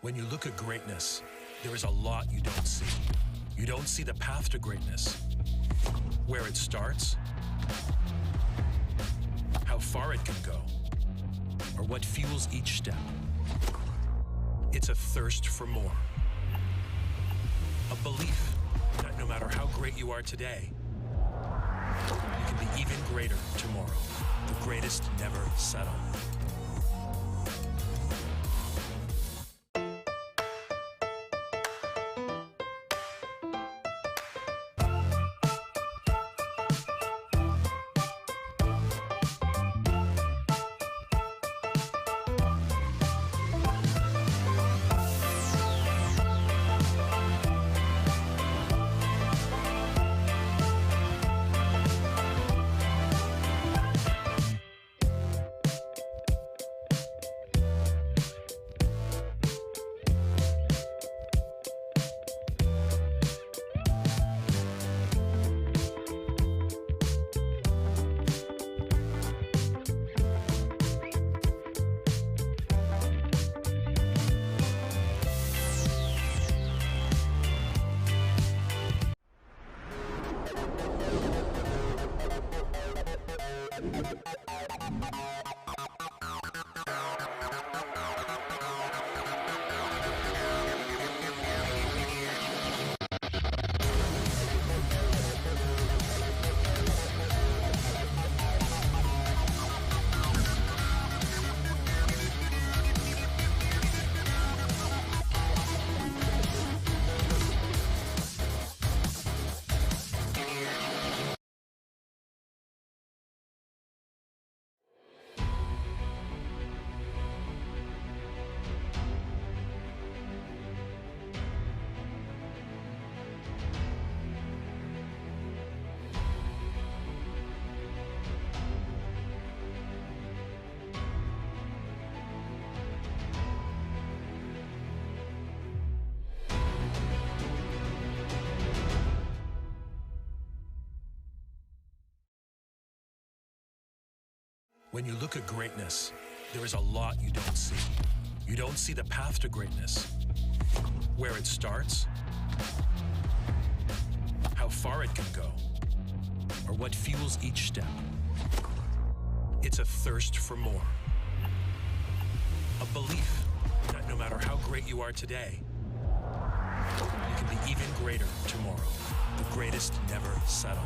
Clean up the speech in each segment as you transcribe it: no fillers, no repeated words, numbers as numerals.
When you look at greatness, there is a lot you don't see. You don't see the path to greatness, where it starts, how far it can go, or what fuels each step. It's a thirst for more. A belief that no matter how great you are today, you can be even greater tomorrow. The greatest never settle. When you look at greatness, there is a lot you don't see. You don't see the path to greatness, where it starts, how far it can go, or what fuels each step. It's a thirst for more. A belief that no matter how great you are today, you can be even greater tomorrow. The greatest never settle.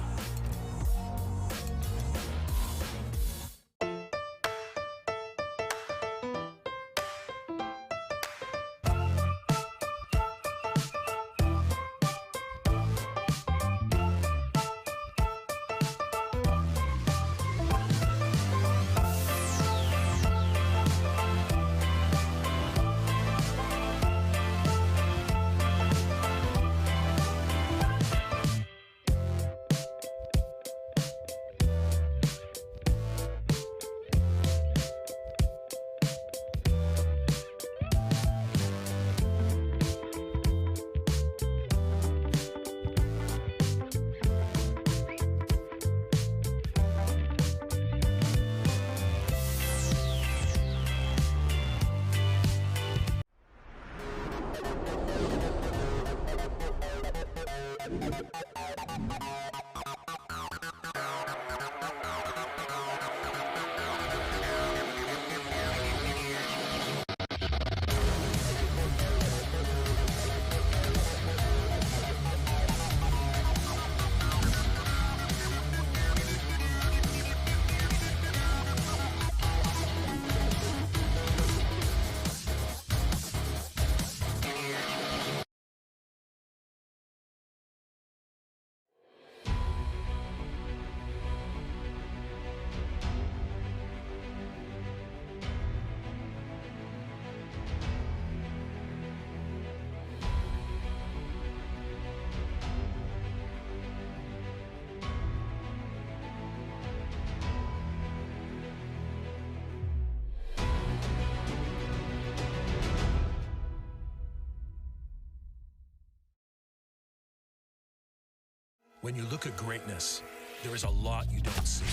When you look at greatness, there is a lot you don't see.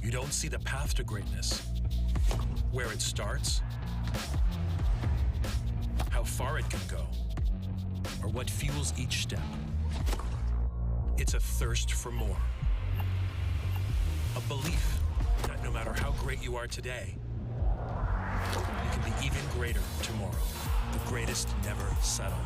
You don't see the path to greatness, where it starts, how how far it can go, or what fuels each step. It's a thirst for more. A belief that no matter how great you are today, you can be even greater tomorrow. The greatest never settle.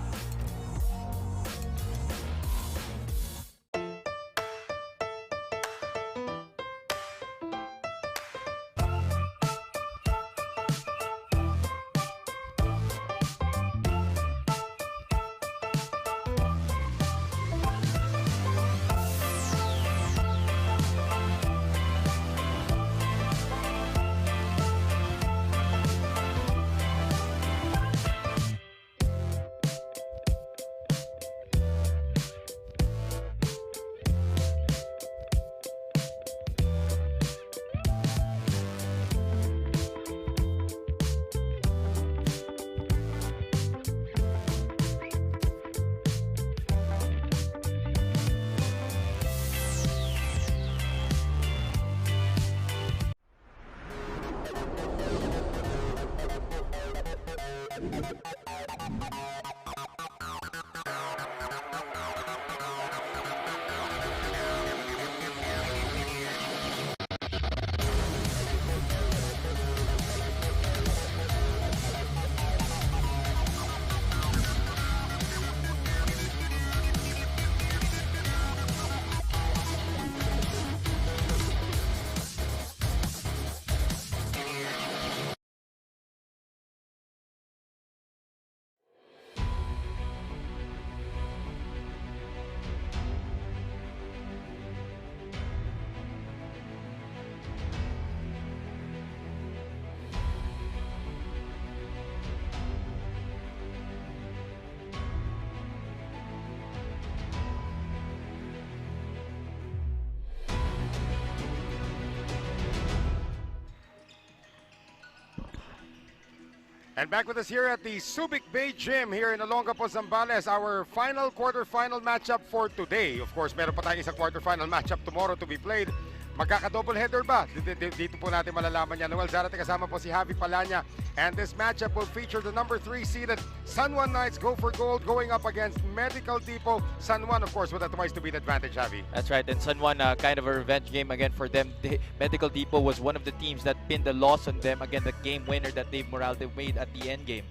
And back with us here at the Subic Bay Gym here in Olongapo, Zambales, our final quarterfinal matchup for today. Of course, meron pa tayong isang quarterfinal matchup tomorrow to be played. Magkaka-double header ba? Dito po natin malalaman yan. Noel Zarate kasama po si Javi Palanya. And this matchup will feature the number 3 seeded San Juan Knights go for gold going up against Medical Depot. San Juan, of course, with a twice to beat advantage, Javi. That's right, and San Juan, kind of a revenge game again for them. Medical Depot was one of the teams that pinned the loss on them. Again, the game winner that Dave Moralde made at the end game.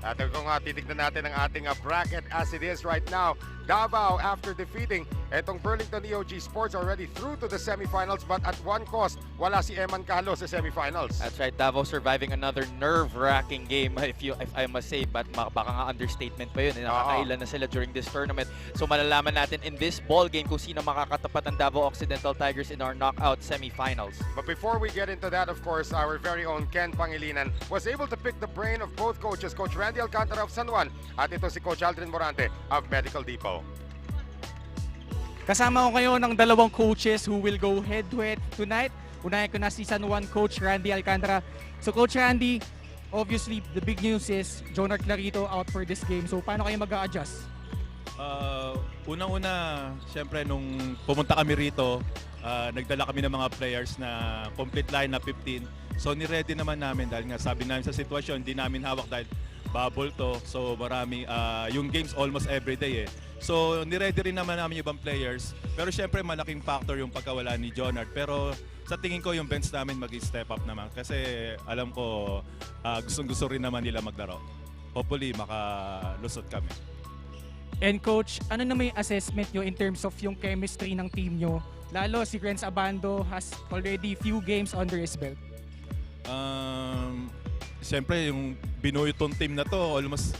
At kung titignan natin ang ating bracket as it is right now, Davao, after defeating itong Burlington EOG Sports, already through to the semifinals, but at one cost, wala si Eman Calo sa semifinals. That's right, Davao surviving another nerve-wracking game, if I must say, but baka nga understatement pa yun. Nakakailan na sila during this tournament. So malalaman natin in this ball game kung sino makakatapat ng Davao Occidental Tigers in our knockout semifinals. But before we get into that, of course, our very own Ken Pangilinan was able to pick the brain of both coaches, Coach Randy Alcantara of San Juan at ito si Coach Aldrin Morante of Medical Depot. Kasama ko kayo ng dalawang coaches who will go head-to-head tonight. Unahin ko na si San Juan Coach Randy Alcantara. So Coach Randy, obviously the big news is Jonah Clarito out for this game. So paano kayo mag-a-adjust? Unang-una, syempre nung pumunta kami rito, nagdala kami ng mga players na complete line na 15. So ni-ready naman namin dahil nga sabi namin sa sitwasyon, hindi namin hawak dahil bubble to. So marami, yung games almost every day eh. So ni-ready rin naman namin yung ibang players. Pero syempre malaking factor yung pagkawala ni Jonard. Pero sa tingin ko yung bench namin mag-step up naman. Kasi alam ko gustong-gusto rin naman nila maglaro. Hopefully makalusot kami. And Coach, ano na may assessment nyo in terms of yung chemistry ng team nyo? Lalo si Rhenz Abando has already few games under his belt. Siyempre yung binuo itong team na to, almost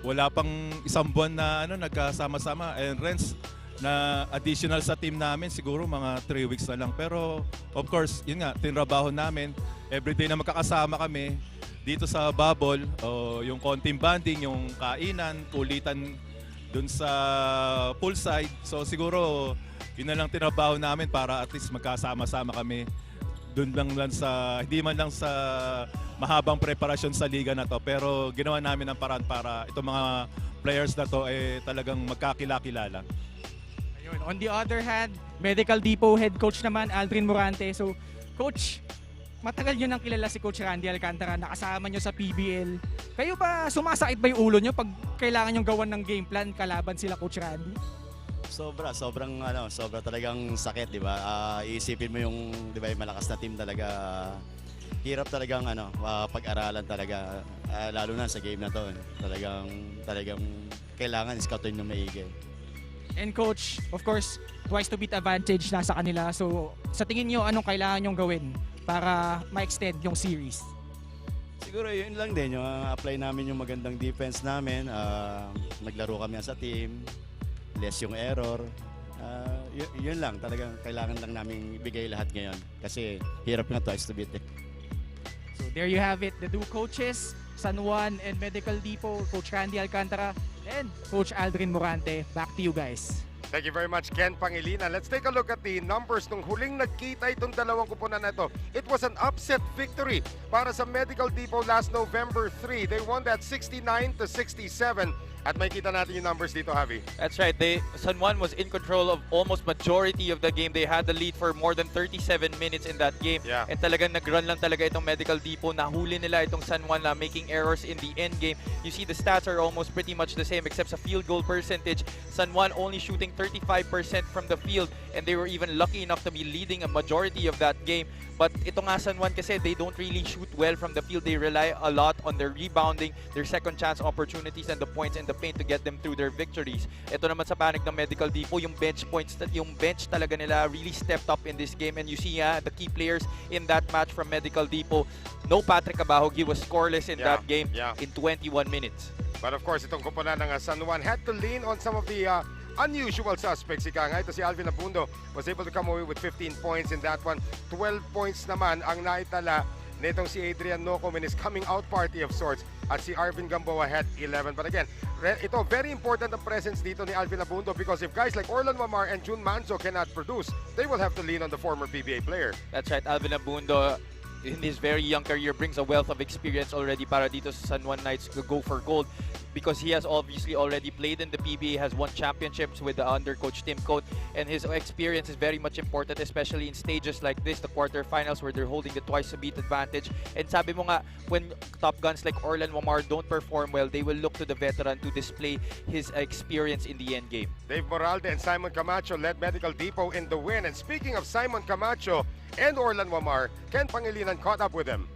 wala pang isang buwan na nagkasama-sama. And Rhenz na additional sa team namin, siguro mga 3 weeks na lang. Pero of course, yun nga, tinrabaho namin. Everyday na magkakasama kami dito sa bubble. Yung konting banding, yung kainan, kulitan dun sa poolside. So siguro, yun na lang tinrabaho namin para at least magkasama-sama kami. Doon lang sa, hindi man lang sa mahabang preparasyon sa liga na to, pero ginawa namin ang paraan para itong mga players na to talagang magkakilala. Ayun. On the other hand, Medical Depot head coach naman, Aldrin Morante. So, Coach, matagal nyo nang kilala si Coach Randy Alcantara, nakasama nyo sa PBL. Kayo ba, sumasakit ba yung ulo nyo pag kailangan yung gawan ng game plan kalaban sila Coach Randy? Sobra talagang sakit, di ba? Iisipin mo yung, di ba, yung malakas na team talaga. Hirap talagang pag-aralan talaga, lalo na sa game na to. Talagang kailangan scoutin ng maigi. And Coach, of course, twice to beat advantage nasa kanila. So, sa tingin nyo, anong kailangan nyong gawin para ma-extend yung series? Siguro yun lang din, yung apply namin yung magandang defense namin. Naglaro kami sa team, less yung error. Yun lang, talagang kailangan lang namin ibigay lahat ngayon. Kasi hirap nga twice to beat eh. So there you have it, the two coaches, San Juan and Medical Depot, Coach Randy Alcantara and Coach Aldrin Morante. Back to you guys. Thank you very much, Ken Pangilinan. Let's take a look at the numbers nung huling nagkita itong dalawang kupunan na ito. It was an upset victory para sa Medical Depot last November 3. They won that 69-67. At may kita natin yung numbers dito, Javi. That's right. San Juan was in control of almost majority of the game. They had the lead for more than 37 minutes in that game. Yeah. And talagang nag-run lang talaga itong Medical Depot. Nahuli nila itong San Juan na making errors in the end game. You see the stats are almost pretty much the same except sa field goal percentage. San Juan only shooting 35% from the field and they were even lucky enough to be leading a majority of that game. But ito nga San Juan kasi they don't really shoot well from the field. They rely a lot on their rebounding, their second chance opportunities and the points in the paint to get them through their victories. Ito naman sa panig ng Medical Depot, yung bench points, yung bench talaga nila really stepped up in this game. And you see the key players in that match from Medical Depot. No Patrick Abahog, he was scoreless in that game in 21 minutes. But of course, itong kupunan ng San Juan had to lean on some of the unusual suspects. Ika nga, ito si Alvin Abando was able to come away with 15 points in that one. 12 points naman ang naitala nitong si Adrian Nocom in his coming out party of sorts. At si Arvin Gamboa had 11. But again, ito very important ang presence dito ni Alvin Abando because if guys like Orlan Mamar and Jun Manzo cannot produce, they will have to lean on the former PBA player. That's right, Alvin Abando in his very young career brings a wealth of experience already para dito sa San Juan Knights to go for gold because he has obviously already played in the PBA, has won championships with the under coach Tim Coate, and his experience is very much important, especially in stages like this, the quarterfinals where they're holding the twice a beat advantage. And sabi mo nga, when top guns like Orlan Wamar don't perform well, they will look to the veteran to display his experience in the end game. Dave Moralde and Simon Camacho led Medical Depot in the win. And speaking of Simon Camacho and Orlan Wamar, Ken Pangilinan caught up with them.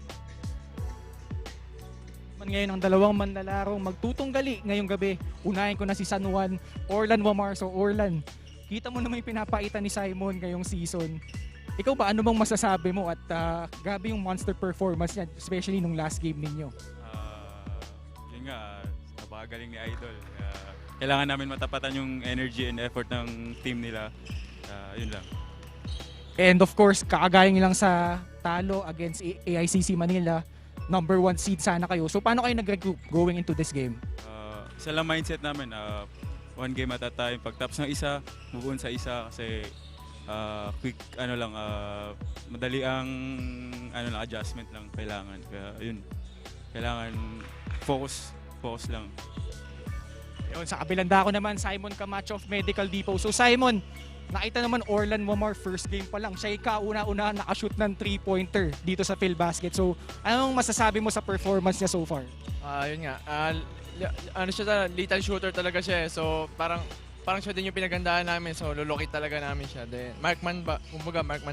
Ngayon ang dalawang manlalaro magtutunggali ngayong gabi. Unahin ko na si San Juan, Orlan Wamar. So Orlan, kita mo naman yung pinapaitan ni Simon ngayong season. Ikaw ba, ano bang masasabi mo at grabe yung monster performance niya, especially nung last game ninyo? Yun nga, napakagaling ni Idol. Kailangan namin matapatan yung energy and effort ng team nila. Yun lang. And of course, kakagaling lang sa talo against AICC Manila. Number 1 seed sana kayo. So paano kayo nag-regroup going into this game? Isa lang mindset namin, one game at a time. Pag tapos ng isa, move on sa isa kasi quick madali ang adjustment lang kailangan. Kaya yun. Kailangan focus lang. Yun, sa kabilang dako naman, Simon Camacho of Medical Depot. So Simon, nakita naman Orlan Wamar first game pa lang. Siya kauna-una nakashoot ng 3-pointer dito sa Filbasket. So anong masasabi mo sa performance niya so far? Yun nga. Siya, lethal shooter talaga siya. So parang siya din yung pinagandaan namin. So lulokit talaga namin siya. Then markman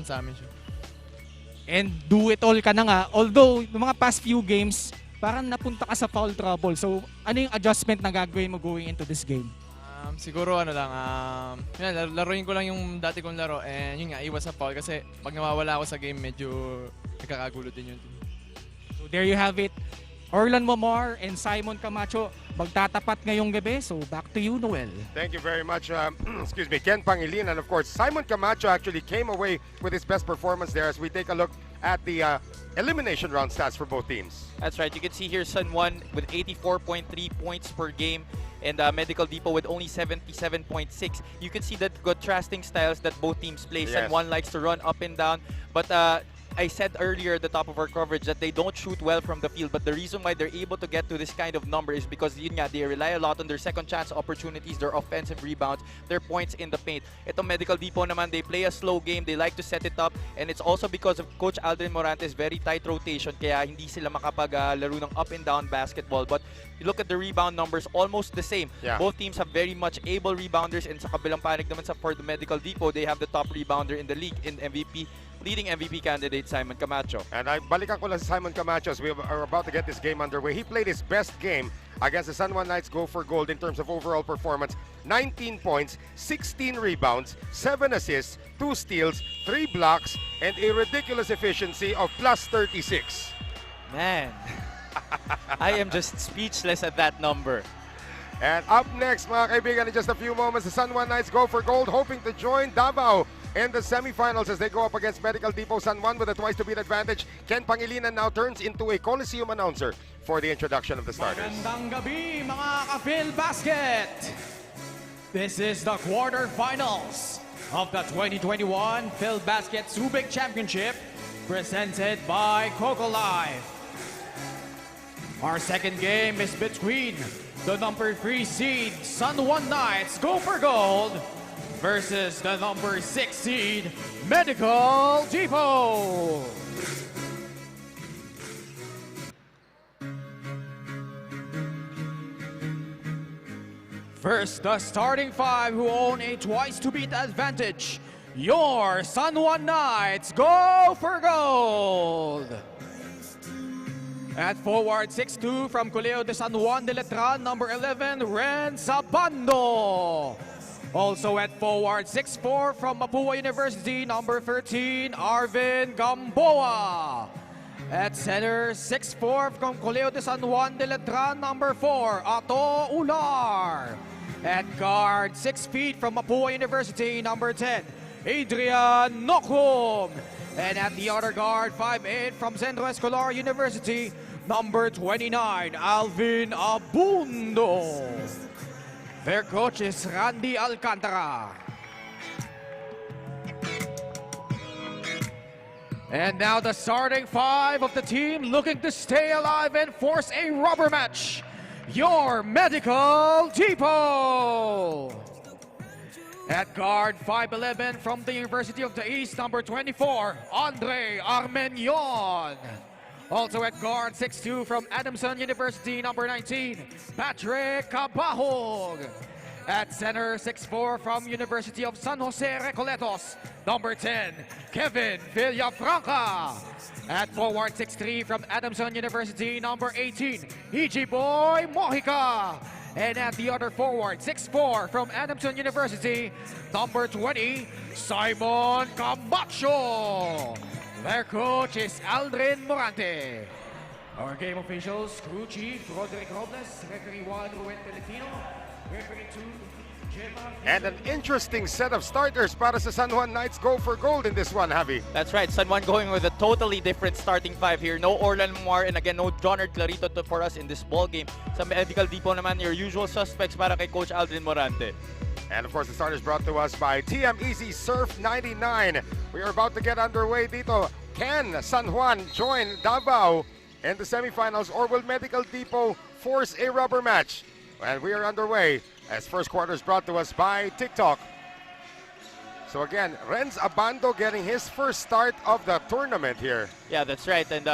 sa amin siya. And do it all ka na nga. Although, yung mga past few games, parang napunta ka sa foul trouble. So ano yung adjustment na gagawin mo going into this game? Siguro laruin ko lang yung dati kong laro and yun nga, iwas sa foul kasi pag nawawala ako sa game, medyo nagkakagulo din yun. So there you have it. Orlan Wamar and Simon Camacho magtatapat ngayong gabi. So back to you, Noel. Thank you very much, excuse me, Ken Pangilinan. And of course, Simon Camacho actually came away with his best performance there as we take a look at the elimination round stats for both teams. That's right. You can see here San Juan with 84.3 points per game and Medical Depot with only 77.6. You can see that contrasting styles that both teams play. Yes. San Juan likes to run up and down, but I said earlier at the top of our coverage that they don't shoot well from the field, but the reason why they're able to get to this kind of number is because yun nga, they rely a lot on their second chance opportunities, their offensive rebounds, their points in the paint. Ito Medical Depot naman, they play a slow game, they like to set it up, and it's also because of Coach Aldrin Morante's very tight rotation, kaya hindi sila makapaglaro ng up and down basketball. But you look at the rebound numbers, almost the same. Yeah. Both teams have very much able rebounders, and sa kabilang panig naman for the Medical Depot, they have the top rebounder in the league in leading MVP candidate Simon Camacho. And balikan ko lang si Simon Camacho as we are about to get this game underway. He played his best game against the San Juan Knights Go for Gold in terms of overall performance. 19 points, 16 rebounds, 7 assists, 2 steals, 3 blocks, and a ridiculous efficiency of plus 36. Man, I am just speechless at that number. And up next, mga kaibigan, in just a few moments, the San Juan Knights Go for Gold, hoping to join Davao in the semifinals as they go up against Medical Depot San Juan with a twice-to-beat advantage. Ken Pangilinan now turns into a Coliseum announcer for the introduction of the starters. Magandang gabi, mga ka-Filbasket! This is the quarterfinals of the 2021 Filbasket Subic Championship presented by Coco Life. Our second game is between the number 3 seed San Juan Knights Go for Gold versus the number 6 seed Medical Depot. First, the starting 5 who own a twice-to-beat advantage. Your San Juan Knights Go for Gold. At forward, 6'2" from Colegio de San Juan de Letran, number 11, Rhenz Abando. Also at forward, 6'4" from Mapua University, number 13, Arvin Gamboa. At center, 6'4" from Colegio de San Juan de Letran, number 4, Ato Ular. At guard, 6 feet from Mapua University, number 10, Adrian Nokum. And at the other guard, 5'8" from Centro Escolar University, number 29, Alvin Abando. Their coach is Randy Alcantara. And now the starting 5 of the team looking to stay alive and force a rubber match. Your Medical Depot. At guard, 5'11" from the University of the East, number 24, Andre Armenion. Also at guard, 6'2" from Adamson University, number 19, Patrick Cabahog. At center, 6'4" from University of San Jose Recoletos, number 10, Kevin Villafranca. At forward, 6'3" from Adamson University, number 18, E.G. Boy Mojica. And at the other forward, 6'4" from Adamson University, number 20, Simon Camacho. Their coach is Aldrin Morante. Our game officials, crew chief Roderick Robles, referee 1, Ruben Teletino, referee 2, And an interesting set of starters para sa San Juan Knights Go for Gold in this one, Javi. That's right, San Juan going with a totally different starting 5 here. No Orlan Moir and again, no Jonard Clarito for us in this ball game. Sa Medical Depot naman, your usual suspects para kay Coach Aldrin Morante. And of course, the starters brought to us by TM Easy Surf 99. We are about to get underway dito. Can San Juan join Davao in the semifinals, or will Medical Depot force a rubber match? And we are underway as first quarter is brought to us by TikTok. So again, Rhenz Abando getting his first start of the tournament here. Yeah, that's right. And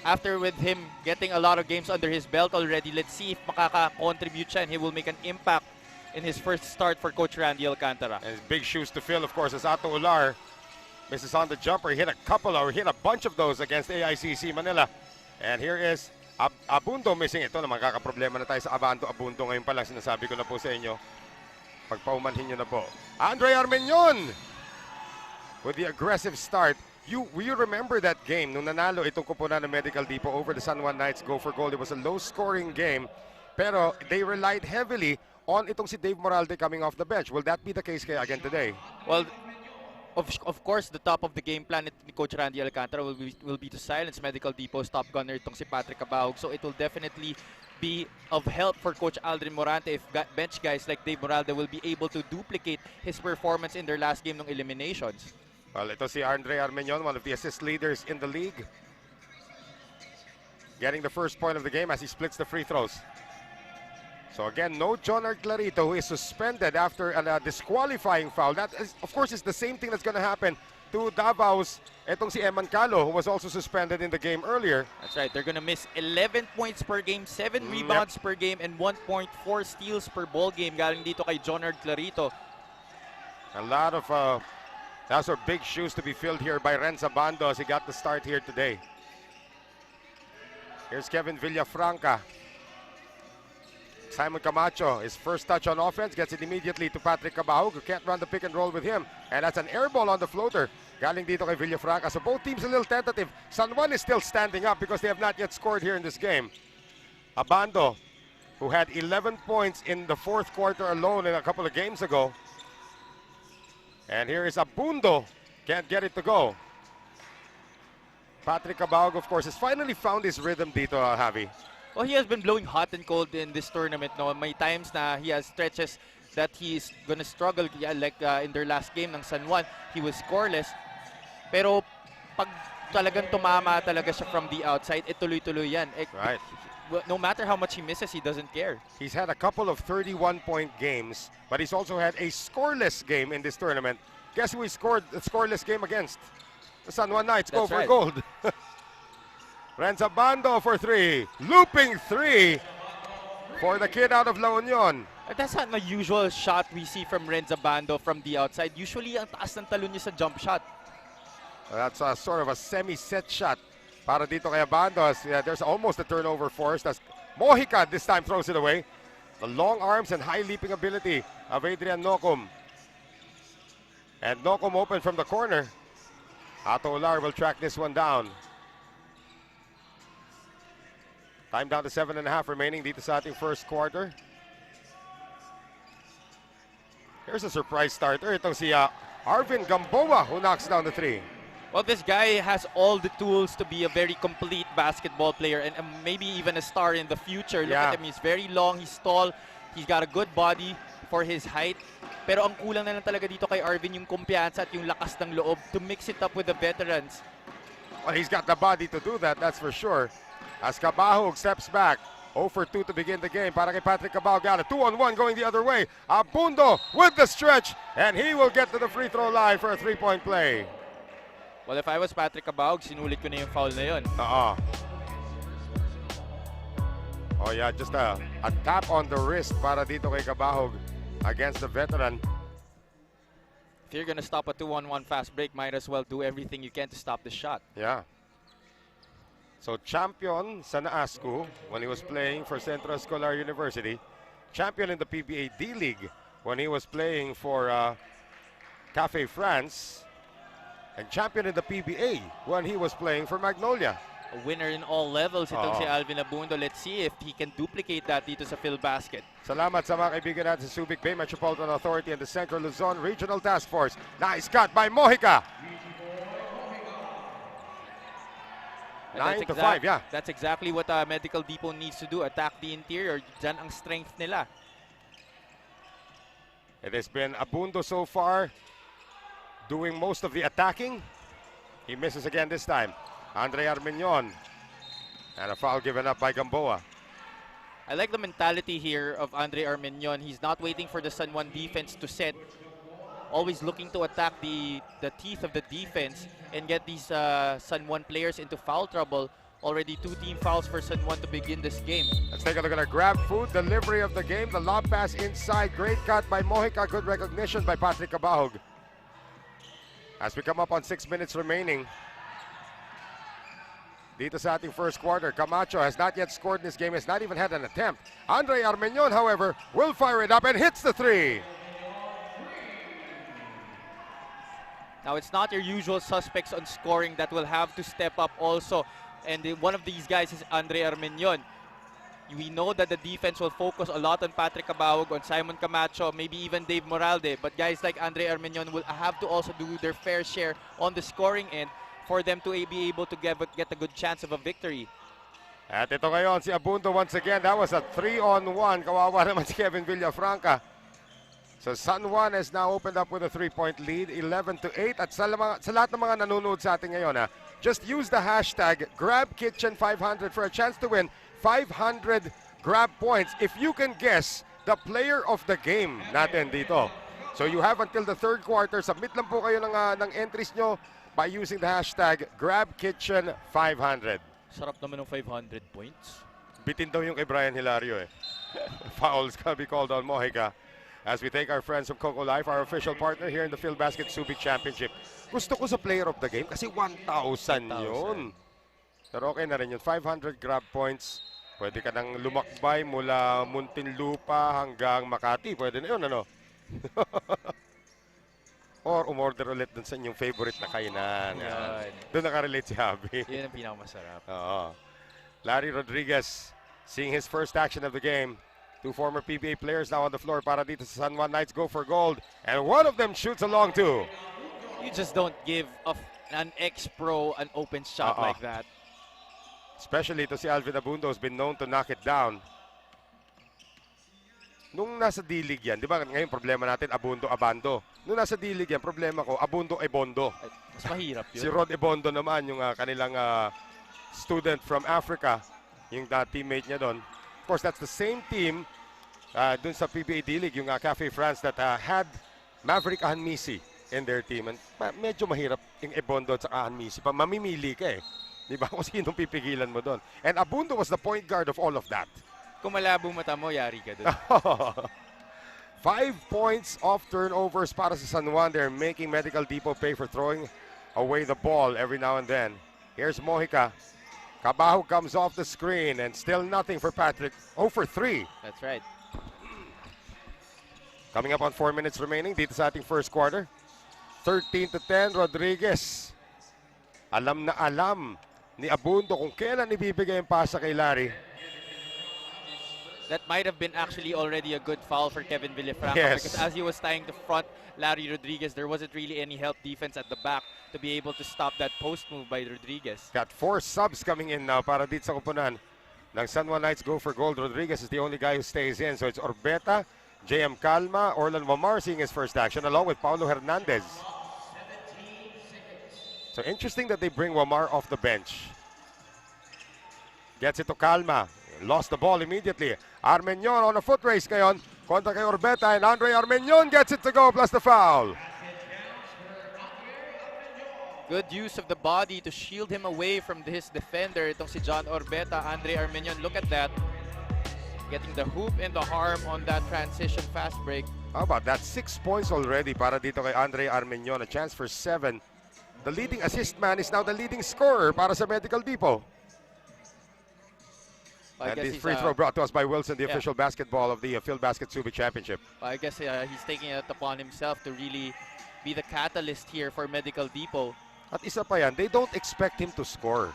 after with him getting a lot of games under his belt already, let's see if makaka-contribute siya and he will make an impact in his first start for Coach Randy Alcantara. And his big shoes to fill, of course, as Ato Ular misses on the jumper. He hit a couple or hit a bunch of those against AICC Manila. And here is Abundo missing. Ito na, magkakaproblema na tayo sa Abando. Abundo ngayon pa lang, sinasabi ko na po sa inyo. Pagpaumanhin nyo na po. Andre Armenion with the aggressive start. You remember that game nung nanalo itong kupunan ng Medical Depot over the San Juan Knights Go for Gold. It was a low-scoring game, pero they relied heavily on itong si Dave Moralde coming off the bench. Will that be the case kaya again today? Well, of course, the top of the game plan ni Coach Randy Alcantara will be to silence Medical Depot's top gunner itong si Patrick Cabahog. So it will definitely be of help for Coach Aldrin Morante if bench guys like Dave Moralde will be able to duplicate his performance in their last game ng eliminations. Well, ito si Andre Armeñon, one of the assist leaders in the league. Getting the first point of the game as he splits the free throws. So again, no Jonard Clarito, who is suspended after a disqualifying foul. That, is, of course, is the same thing that's going to happen to Davao's etong si Eman Calo, who was also suspended in the game earlier. That's right. They're going to miss 11 points per game, 7 rebounds per game, and 1.4 steals per ball game galing dito kay Jonard Clarito. A lot of those are big shoes to be filled here by Rhenz Abando as he got the start here today. Here's Kevin Villafranca. Simon Camacho, his first touch on offense, gets it immediately to Patrick Cabahug, who can't run the pick and roll with him. And that's an air ball on the floater. Galing dito kay Villafranca. So both teams a little tentative. San Juan is still standing up because they have not yet scored here in this game. Abando, who had 11 points in the fourth quarter alone in a couple of games ago. And here is Abundo. Can't get it to go. Patrick Cabahug, of course, has finally found his rhythm dito, Javi. Well, he has been blowing hot and cold in this tournament. No, may times na he has stretches that he's gonna struggle. Yeah, like in their last game ng San Juan, he was scoreless. Pero pag talagang tumama talaga siya from the outside, tuloy-tuloy yan. Right. No matter how much he misses, he doesn't care. He's had a couple of 31-point games, but he's also had a scoreless game in this tournament. Guess who he scored a scoreless game against? The San Juan Knights. Go for gold. Rhenz Abando for 3. Looping 3 for the kid out of La Union. That's not the usual shot we see from Rhenz Abando from the outside. Usually, ang taas ng talon niya sa jump shot. That's a sort of a semi-set shot para dito kay Abando. There's almost a turnover force. That's Mojica this time throws it away. The long arms and high leaping ability of Adrian Nocum. And Nocum open from the corner. Ato Ular will track this one down. Time down to 7.5 remaining dito sa ating first quarter. Here's a surprise starter. Itong si Arvin Gamboa who knocks down the 3. Well, this guy has all the tools to be a very complete basketball player and maybe even a star in the future. Look at him. He's very long. He's tall. He's got a good body for his height. Pero ang kulang na lang talaga dito kay Arvin yung kumpiyansa at yung lakas ng loob to mix it up with the veterans. Well, he's got the body to do that, that's for sure. As Cabahug steps back, 0 for 2 to begin the game. Para kay Patrick Cabahug, got a 2-on-1 going the other way. Abundo with the stretch, and he will get to the free throw line for a 3-point play. Well, if I was Patrick Cabahug, sinulit ko na yung foul na yun. Oh yeah, just a tap on the wrist para dito kay Cabahug against the veteran. If you're gonna stop a 2-on-1 fast break, might as well do everything you can to stop the shot. Yeah. So champion sa Naascu when he was playing for Centro Escolar University. Champion in the PBA D-League when he was playing for Cafe France. And champion in the PBA when he was playing for Magnolia. A winner in all levels itong si Alvin Abundo. Let's see if he can duplicate that dito sa Filbasket. Salamat sa mga kaibigan natin sa Subic Bay Metropolitan Authority and the Central Luzon Regional Task Force. Nice cut by Mojica. 9 to 5, yeah. That's exactly what Medical Depot needs to do. Attack the interior. Diyan ang strength nila. It has been Abundo so far doing most of the attacking. He misses again this time. Andre Armeñon. And a foul given up by Gamboa. I like the mentality here of Andre Armeñon. He's not waiting for the San Juan defense to set. Always looking to attack the teeth of the defense and get these San Juan players into foul trouble. Already 2 team fouls for San Juan to begin this game. Let's take a look at our grab food delivery of the game. The lob pass inside. Great cut by Mojica. Good recognition by Patrick Cabahug. As we come up on 6 minutes remaining. Dito sa ating first quarter, Camacho has not yet scored in this game, has not even had an attempt. Andre Armeñon, however, will fire it up and hits the 3. Now, it's not your usual suspects on scoring that will have to step up also. And one of these guys is Andre Armeñon. We know that the defense will focus a lot on Patrick Cabahug, on Simon Camacho, maybe even Dave Moralde. But guys like Andre Armeñon will have to also do their fair share on the scoring end for them to be able to get a good chance of a victory. At ito ngayon, si Abundo once again. That was a 3-on-1. Kawawa naman si Kevin Villafranca. So San Juan has now opened up with a 3-point lead, 11-8. At sa lahat ng mga nanonood sa atin ngayon, just use the hashtag GrabKitchen500 for a chance to win 500 grab points if you can guess the player of the game natin dito. So you have until the third quarter. Submit lang po kayo ng entries nyo by using the hashtag GrabKitchen500. Sarap naman ng 500 points. Bitin daw yung kay Brian Hilario eh. Fouls gonna be called on Mojica. As we thank our friends from Coco Life, our official partner here in the Filbasket Subic Championship. Gusto ko sa player of the game kasi 1,000 yun. Pero okay na rin yun. 500 grab points. Pwede ka nang lumakbay mula Muntinlupa hanggang Makati. Pwede na yun, ano? Or umorder ulit dun sa inyong favorite na kainan. Doon nakarelate si Javi. Yun ang pinakamasarap. Oo. Larry Rodriguez seeing his first action of the game. Two former PBA players now on the floor para dito sa San Juan Knights go for gold. And one of them shoots a long two. You just don't give an ex-pro an open shot like that. Especially to si Alvin Abando has been known to knock it down. Nung nasa D-League yan, di ba ngayon problema natin Abando. Nung nasa D-League yan, problema ko Abondo. Mas mahirap yun. Si Rod Abondo naman, yung kanilang student from Africa, yung teammate niya doon. Of course, that's the same team dun sa PBA D-League, yung Cafe France that had Maverick Ahanmisi in their team. And medyo mahirap yung Abondo at saka Ahanmisi. Mamimili ka eh. Di ba? Kung sinong pipigilan mo doon. And Abando was the point guard of all of that. Kung malabo mata mo, yari ka doon. 5 points off turnovers para sa San Juan. They're making Medical Depot pay for throwing away the ball every now and then. Here's Mojica. Cabajo comes off the screen and still nothing for Patrick. 0 for 3. That's right. Coming up on 4 minutes remaining dito sa ating first quarter. 13-10, Rodriguez. Alam na alam ni Abando kung kailan ibibigay ang pasa kay Larry. That might have been actually already a good foul for Kevin Villafranca. Yes. Because as he was tying the front, Larry Rodriguez, there wasn't really any help defense at the back to be able to stop that post move by Rodriguez. Got 4 subs coming in now para dito sa kupunan ng San Juan Knights go for gold. Rodriguez is the only guy who stays in. So it's Orbeta, JM Calma, Orlan Wamar seeing his first action along with Paulo Hernandez. So interesting that they bring Wamar off the bench. Gets it to Calma. Lost the ball immediately. Armeñon on a foot race ngayon. Kontra kay Orbeta and Andre Armeñon gets it to go plus the foul. Good use of the body to shield him away from his defender. Itong si John Orbeta, Andre Armeñon. Look at that. Getting the hoop and the harm on that transition fast break. How about that? 6 points already para dito kay Andre Armeñon. A chance for 7. The leading assist man is now the leading scorer para sa Medical Depot. And this free throw brought to us by Wilson, the official basketball of the Filbasket Subic Championship. I guess he's taking it upon himself to really be the catalyst here for Medical Depot. At isa pa yan, they don't expect him to score.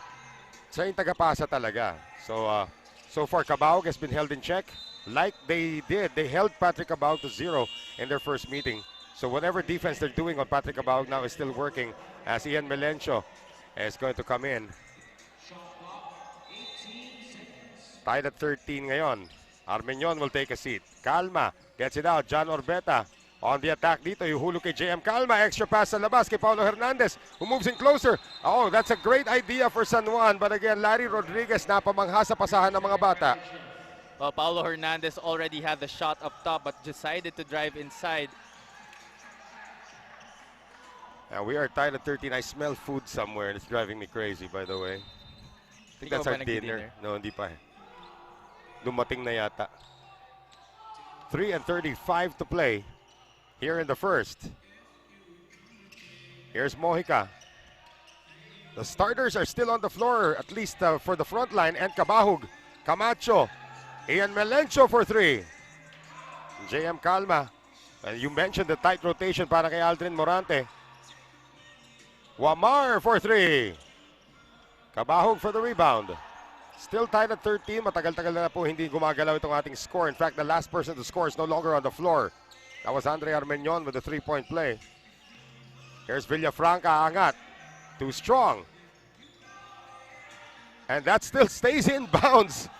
Siya yung tagapasa talaga. So far, Cabaug has been held in check. Like they did, they held Patrick Cabaug to 0 in their first meeting. So whatever defense they're doing on Patrick Cabaug now is still working as Ian Melencio is going to come in. Tied at 13 ngayon. Armeñon will take a seat. Calma gets it out. John Orbeta on the attack dito. Yuhulog kay JM Calma. Extra pass sa labas kay Paulo Hernandez who moves in closer. Oh, that's a great idea for San Juan. But again, Larry Rodriguez napamangha sa pasahan ng mga bata. Well, Paulo Hernandez already had the shot up top but decided to drive inside. Now we are tied at 13. I smell food somewhere and it's driving me crazy, by the way. I think that's our dinner. No, hindi pa eh. Dumating na yata. 3:35 to play here in the first. Here's Mojica. The starters are still on the floor, at least for the front line, and Cabahug, Camacho, Ian Melencio for 3. JM Calma. And you mentioned the tight rotation para kay Aldrin Morante. Wamar for 3. Cabahug for the rebound. Still tied at 13. Matagal-tagal na po hindi gumagalaw itong ating score. In fact, the last person to score is no longer on the floor. That was Andre Armeñon with a 3-point play. Here's Villafranca, angat. Too strong. And that still stays in bounds.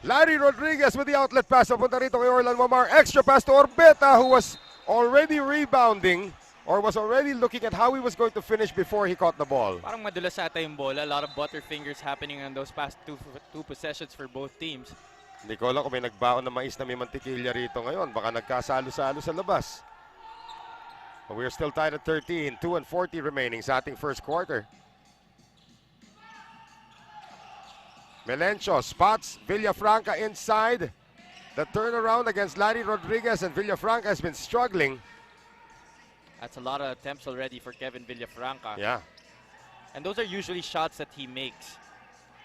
Larry Rodriguez with the outlet pass. Papunta rito kay Orlan Wamar. Extra pass to Orbeta who was already rebounding or was already looking at how he was going to finish before he caught the ball. Parang madulas ata yung bola. A lot of butterfingers happening on those past two possessions for both teams. Hindi ko alam kung may nagbaon na mais na may mantikilya rito ngayon. Baka nagkasalo-salo sa labas. But we're still tied at 13. 2:40 remaining sa ating first quarter. Melencio spots Villafranca inside. The turnaround against Larry Rodriguez, and Villafranca has been struggling. That's a lot of attempts already for Kevin Villafranca. Yeah. And those are usually shots that he makes.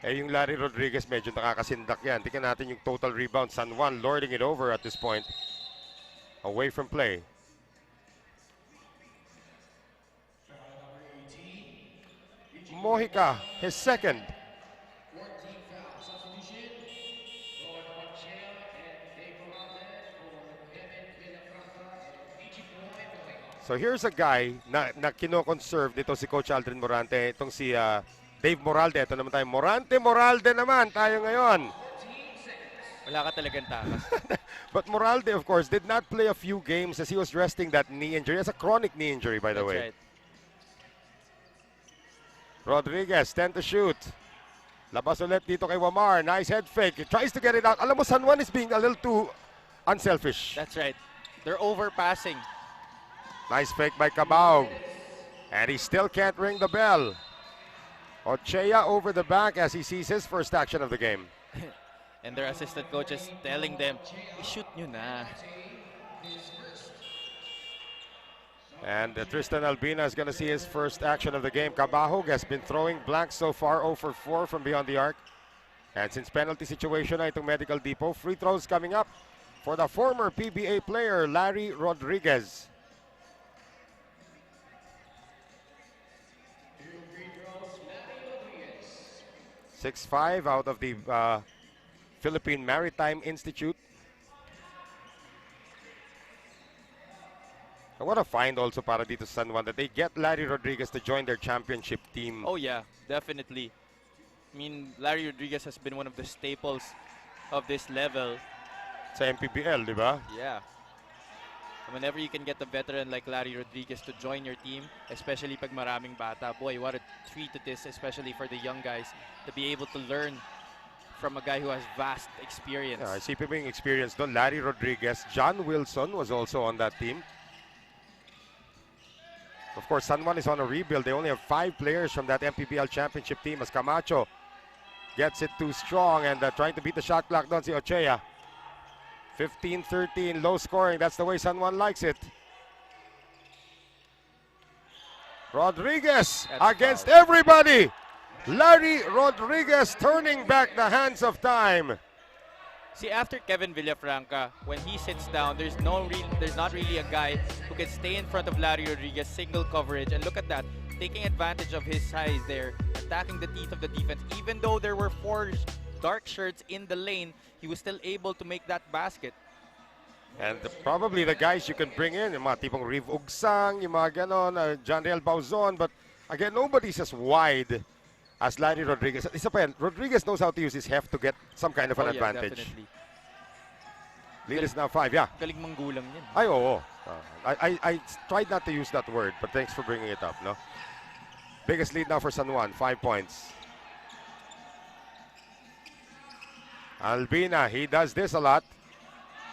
Eh, yung Larry Rodriguez, medyo nakakasindak yan. Tingnan natin yung total rebound. San Juan lording it over at this point. Away from play. Mojica, his second. So here's a guy na kino-conserve dito si Coach Aldrin Morante. Itong si Dave Moralde. Ito naman tayo. Moralde naman tayo ngayon. Wala ka talagang takas. But Moralde, of course, did not play a few games as he was resting that knee injury. It's a chronic knee injury, by the way. Right. Rodriguez, 10 to shoot. Labas ulit dito kay Wamar. Nice head fake. He tries to get it out. Alam mo, San Juan is being a little too unselfish. That's right. They're overpassing. Nice fake by Cabao. And he still can't ring the bell. Ochea over the back as he sees his first action of the game. And their assistant coach is telling them, shoot nyo na. And Tristan Albina is going to see his first action of the game. Cabahog has been throwing blanks so far, 0 for 4 from beyond the arc. And since penalty situation na itong Medical Depot, free throws coming up for the former PBA player, Larry Rodriguez. 6'5" out of the Philippine Maritime Institute. And what a find also para dito sa San Juan that they get Larry Rodriguez to join their championship team. Oh yeah, definitely. I mean, Larry Rodriguez has been one of the staples of this level. Sa MPBL, di ba? Yeah. Whenever you can get a veteran like Larry Rodriguez to join your team, especially pag maraming bata, boy, what a treat it is, especially for the young guys, to be able to learn from a guy who has vast experience. Yeah, isipin experience doon. Larry Rodriguez, John Wilson was also on that team. Of course, San Juan is on a rebuild. They only have 5 players from that MPBL championship team as Camacho gets it too strong and trying to beat the shot clock doon si Ochea. 15-13, low scoring. That's the way San Juan likes it. Rodriguez against everybody. Larry Rodriguez turning back the hands of time. See, after Kevin Villafranca, when he sits down, there's not really a guy who can stay in front of Larry Rodriguez, single coverage, and look at that, taking advantage of his size there, attacking the teeth of the defense. Even though there were 4 dark shirts in the lane, he was still able to make that basket. And probably the guys you can bring in, yung mga tipong Riv Ugsang, yung mga ganon, John Real Bauzon, but again, nobody's as wide as Larry Rodriguez. Isa pa yan, Rodriguez knows how to use his heft to get some kind of an advantage. Definitely. Lead is now 5, yeah. Galing manggulang yan. Ay, oo. I tried not to use that word, but thanks for bringing it up, no? Biggest lead now for San Juan, 5 points. Albina, he does this a lot,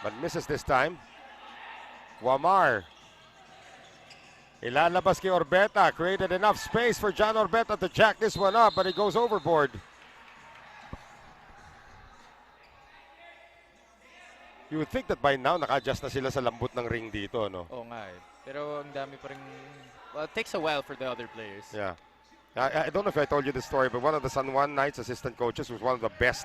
but misses this time. Wamar. Ilalabas kay Orbeta. Created enough space for John Orbeta to jack this one up, but it goes overboard. You would think that by now, naka-adjust na sila sa lambot ng ring dito, no? Oo nga eh. Pero ang dami pa rin, well, it takes a while for the other players. Yeah. I don't know if I told you this story, but one of the San Juan Knights assistant coaches was one of the best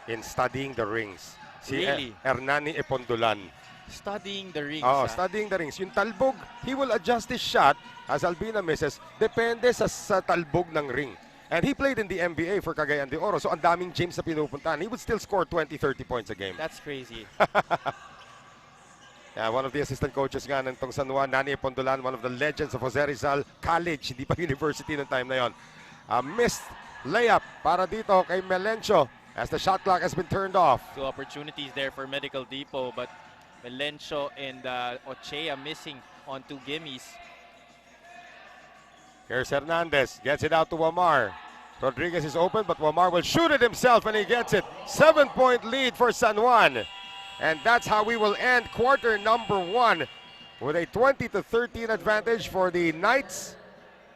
in studying the rings. Si Really? Hernani Epondulan. Studying the rings. Oh, studying the rings. Yung talbog, he will adjust his shot as Albina misses. Depende sa talbog ng ring. And he played in the NBA for Cagayan de Oro. So ang daming James na pinupuntahan. He would still score 20-30 points a game. That's crazy. Yeah, one of the assistant coaches nga nitong San Juan, Nani Epondulan, one of the legends of Jose Rizal College, hindi pa university ng time na yon. Missed layup para dito kay Melencio as the shot clock has been turned off. 2 opportunities there for Medical Depot, but Melencio and Ochea missing on 2 gimmies. Here's Hernandez, gets it out to Wamar. Rodriguez is open, but Wamar will shoot it himself, and he gets it. 7-point lead for San Juan. And that's how we will end quarter number 1 with a 20-13 advantage for the Knights.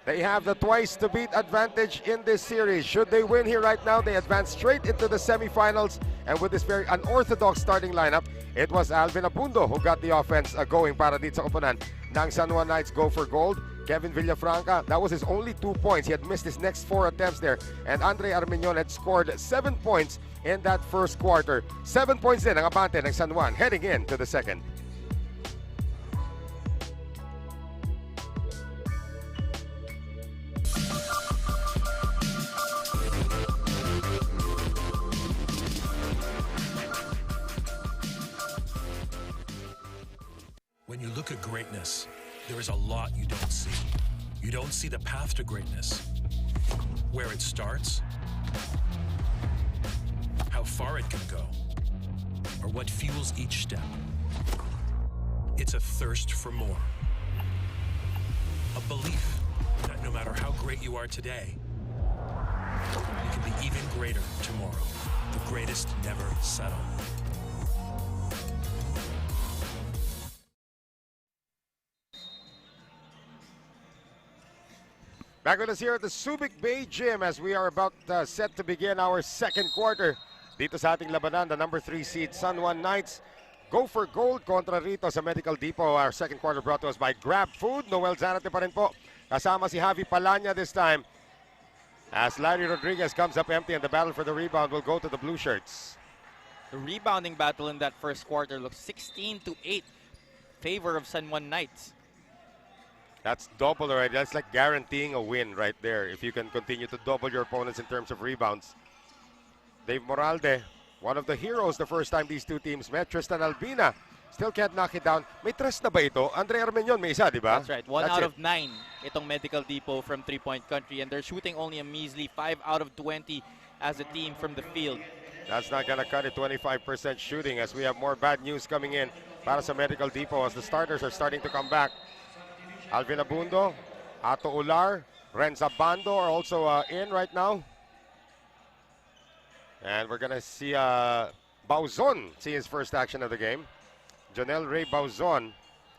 They have the twice-to-beat advantage in this series. Should they win here right now, they advance straight into the semifinals. And with this very unorthodox starting lineup, it was Alvin Abando who got the offense going para dito sa koponan ng San Juan Knights. Go for gold. Kevin Villafranca, that was his only 2 points. He had missed his next 4 attempts there. And Andre Armeñon had scored 7 points in that first quarter. 7 points din ang abante ng San Juan heading into the second. When you look at greatness, there is a lot you don't see. You don't see the path to greatness, where it starts, how far it can go, or what fuels each step. It's a thirst for more. A belief that no matter how great you are today, you can be even greater tomorrow. The greatest never settle. Back with us here at the Subic Bay Gym as we are about set to begin our second quarter. Dito sa ating labanan, the number 3 seed San Juan Knights go for gold kontra rito sa Medical Depot. Our second quarter brought to us by Grab Food. Noel Zanate pa rin po. Kasama si Javi Palanya this time. As Larry Rodriguez comes up empty and the battle for the rebound will go to the blue shirts. The rebounding battle in that first quarter looks 16-8 favor of San Juan Knights. That's double already. That's like guaranteeing a win right there if you can continue to double your opponents in terms of rebounds. Dave Moralde, one of the heroes the first time these two teams met. Tristan Albina still can't knock it down. May tres na ba ito? Andre Armeñon may isa, di ba? That's right. 1 out of 9 itong Medical Depot from 3-point country, and they're shooting only a measly 5 out of 20 as a team from the field. That's not gonna cut it. 25% shooting as we have more bad news coming in para sa Medical Depot as the starters are starting to come back. Alvin Abando, Ato Ular, Rhenz Abando are also in right now. And we're going to see Bauzon see his first action of the game. Jonel Ray Bauzon,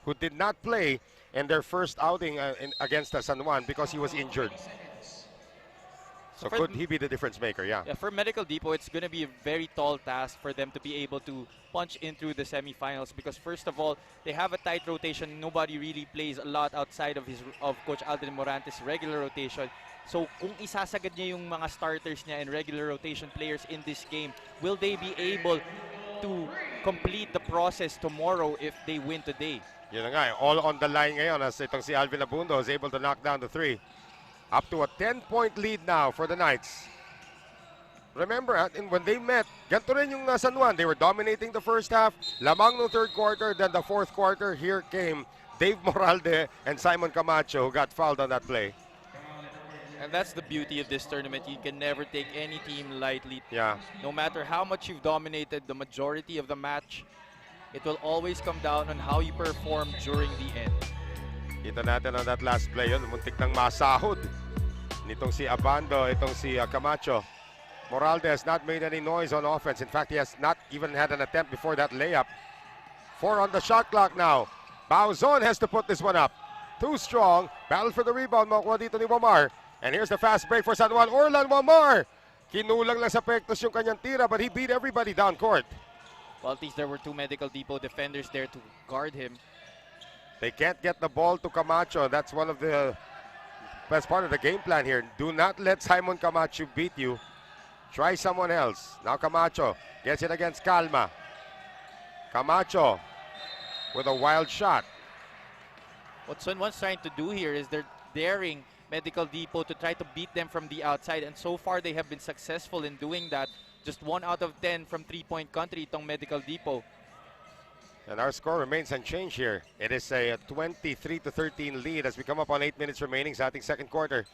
who did not play in their first outing against San Juan because he was injured. So could he be the difference maker? Yeah. For Medical Depot, it's going to be a very tall task for them to be able to punch in through the semifinals because first of all, they have a tight rotation. Nobody really plays a lot outside of Coach Alden Morantes' regular rotation. So kung isasagad niya yung mga starters niya and regular rotation players in this game, will they be able to complete the process tomorrow if they win today? Yun na nga, all on the line ngayon as itong si Alvin Abando is able to knock down the 3. Up to a 10-point lead now for the Knights. Remember, when they met, ganito rin yung San Juan. They were dominating the first half. Lamang no third quarter, then the fourth quarter, here came Dave Moralde and Simon Camacho who got fouled on that play. And that's the beauty of this tournament. You can never take any team lightly. Yeah. No matter how much you've dominated the majority of the match, it will always come down on how you perform during the end. Kita natin on that last play yun. Muntik nang masahod nitong si Abando, itong si Camacho. Moralde has not made any noise on offense. In fact, he has not even had an attempt before that layup. 4 on the shot clock now. Bauzon has to put this one up. Too strong. Battle for the rebound. Makuha dito ni Wamar. And here's the fast break for San Juan. Orlan Wamar. Kinulang lang sa pektos yung kanyang tira, but he beat everybody down court. Well, at least there were 2 Medical Depot defenders there to guard him. They can't get the ball to Camacho. That's one of the best part of the game plan here. Do not let Simon Camacho beat you. Try someone else. Now Camacho gets it against Calma. Camacho with a wild shot. What San Juan's trying to do here is they're daring Medical Depot to try to beat them from the outside, and so far they have been successful in doing that. Just 1 out of 10 from 3-point country itong Medical Depot. And our score remains unchanged here. It is a 23-13 lead as we come up on 8 minutes remaining sa ating second quarter.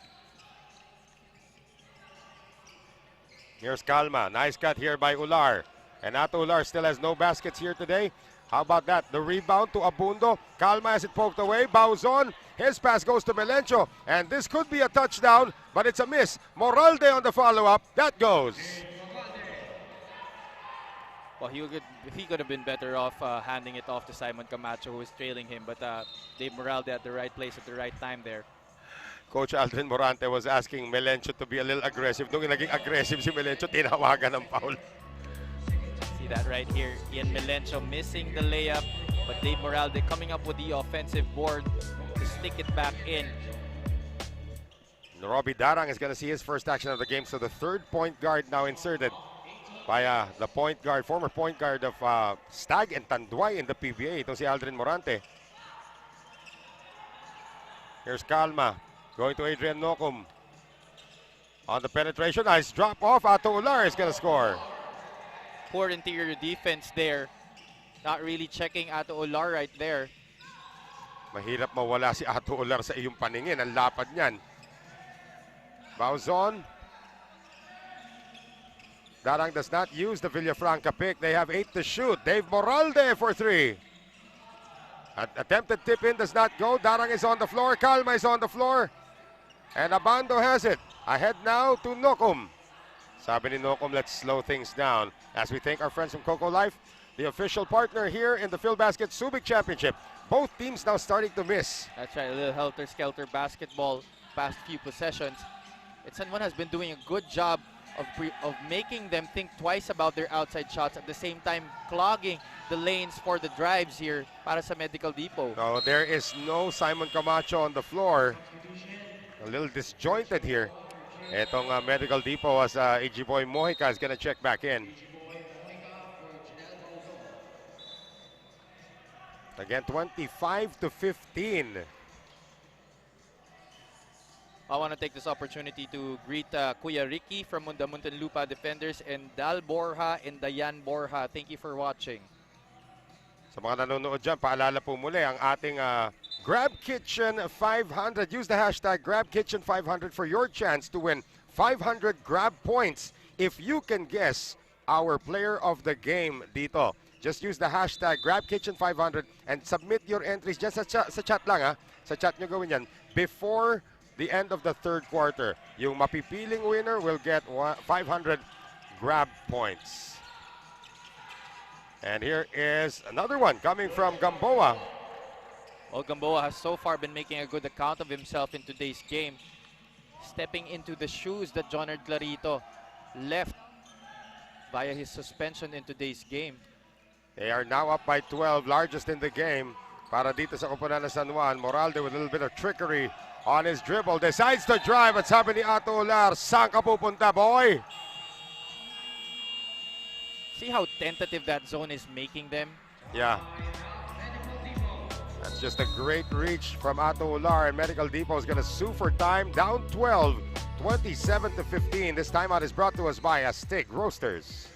Here's Calma. Nice cut here by Ular. And Ato Ular still has no baskets here today. How about that? The rebound to Abando. Calma as it poked away. Bauzon. His pass goes to Melencio. And this could be a touchdown, but it's a miss. Moralde on the follow-up. That goes. Well, he could have been better off handing it off to Simon Camacho, who was trailing him. But Dave Moralde at the right place at the right time there. Coach Aldrin Morante was asking Melencio to be a little aggressive. Nung naging aggressive si Melencio, tinawagan ng foul. See that right here. Ian Melencio missing the layup, but Dave Moralde coming up with the offensive board to stick it back in. Robbie Darang is going to see his first action of the game. So the third point guard now inserted by the point guard, former point guard of Stag and Tanduay in the PBA. Itong si Aldrin Morante. Here's Calma going to Adrian Nocum. On the penetration, nice drop off. Ato Ular is going to score. Poor interior defense there. Not really checking Ato Ular right there. Mahirap mawala si Ato Ular sa iyong paningin. Ang lapad niyan. Bauzon. Darang does not use the Villafranca pick. They have 8 to shoot. Dave Moralde for 3. Attempted tip in does not go. Darang is on the floor. Calma is on the floor. And Abando has it. Ahead now to Nocum. Sabi ni Nocum, let's slow things down. As we thank our friends from Coco Life, the official partner here in the Filbasket Subic Championship. Both teams now starting to miss. That's right, a little helter-skelter basketball past few possessions. San Juan has been doing a good job of making them think twice about their outside shots, at the same time clogging the lanes for the drives here para sa Medical Depot. No, there is no Simon Camacho on the floor. A little disjointed here. Etong Medical Depot as AG Boy Mojica is going to check back in. Again, 25 to 15. I want to take this opportunity to greet Kuya Ricky from Muntinlupa Defenders and Dal Borja and Dayan Borja. Thank you for watching. Sa mga nanonood dyan, paalala po muli ang ating Grab Kitchen 500. Use the hashtag GrabKitchen500 for your chance to win 500 Grab points if you can guess our player of the game dito. Just use the hashtag GrabKitchen500 and submit your entries dyan sa chat lang, ha. Sa chat nyo gawin yan before the end of the third quarter. Yung mapipiling winner will get 500 Grab points. And here is another one coming from Gamboa. Well, Gamboa has so far been making a good account of himself in today's game, stepping into the shoes that Jonard Clarito left via his suspension in today's game. They are now up by 12, largest in the game. Para dito sa koponan ng San Juan, Moralde with a little bit of trickery on his dribble. Decides to drive at sabi ni Ato Ular, saan ka pupunta, boy? See how tentative that zone is making them? Yeah. That's just a great reach from Ato Ular, and Medical Depot is going to sue for time. Down 12, 27 to 15. This timeout is brought to us by Aztec Roasters.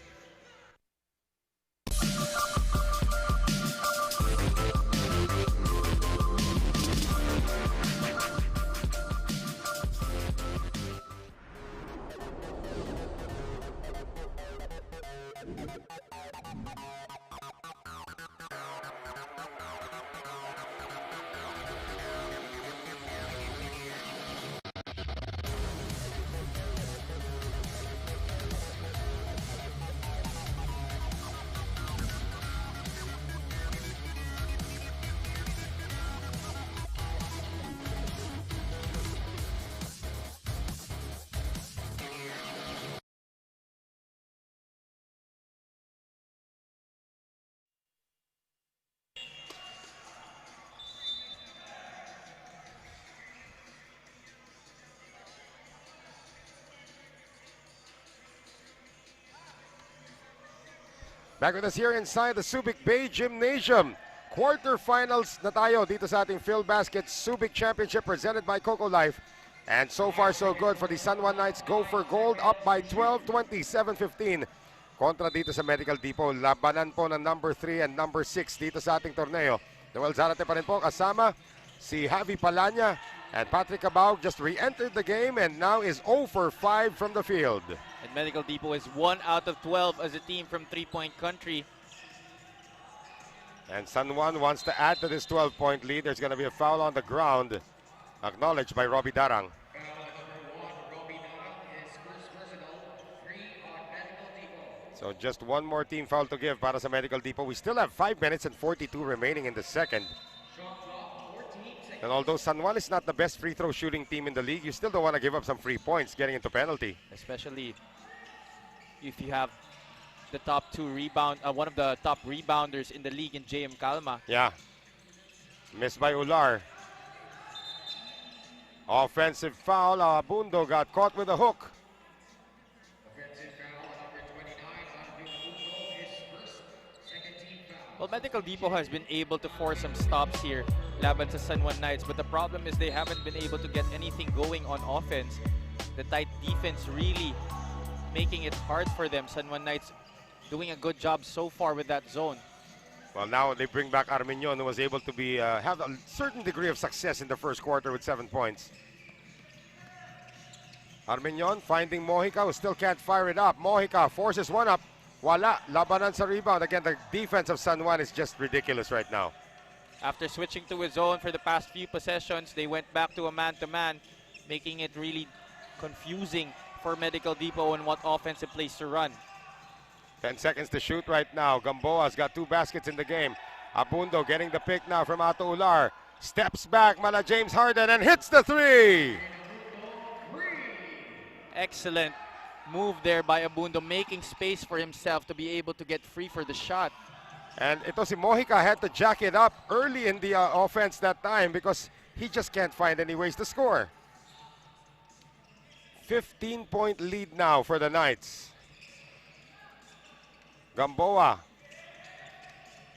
Back with us here inside the Subic Bay Gymnasium. Quarterfinals na tayo dito sa ating Filbasket Subic Championship presented by Coco Life. And so far so good for the San Juan Knights. Go for gold, up by 12, 27-15. Kontra dito sa Medical Depot. Labanan po ng number 3 and number 6 dito sa ating torneo. Noel Zarate pa rin po kasama si Javi Palanya. And Patrick Cabaug just re-entered the game and now is 0 for 5 from the field. And Medical Depot is 1 out of 12 as a team from three-point country. And San Juan wants to add to this 12-point lead. There's going to be a foul on the ground, acknowledged by Robbie Darang. So just one more team foul to give para sa Medical Depot. We still have 5 minutes and 42 remaining in the second. And although San Juan is not the best free throw shooting team in the league, you still don't want to give up some free points getting into penalty. Especially if you have the one of the top rebounders in the league in JM Calma. Yeah. Missed by Ular. Offensive foul. Abando got caught with a hook. Well, Medical Depot has been able to force some stops here, laban sa San Juan Knights, but the problem is they haven't been able to get anything going on offense. The tight defense really making it hard for them. San Juan Knights doing a good job so far with that zone. Well, now they bring back Armenion, who was able to have a certain degree of success in the first quarter with 7 points. Armenion finding Mojica, who still can't fire it up. Mojica forces one up. Wala. Labanan sa rebound. Again, the defense of San Juan is just ridiculous right now. After switching to a zone for the past few possessions, they went back to a man-to-man, making it really confusing for Medical Depot on what offensive plays to run. 10 seconds to shoot right now. Gamboa's got 2 baskets in the game. Abando getting the pick now from Ato Ular. Steps back, mala James Harden, and hits the 3. Excellent move there by Abando, making space for himself to be able to get free for the shot. And ito si Mojica had to jack it up early in the offense that time because he just can't find any ways to score. 15-point lead now for the Knights. Gamboa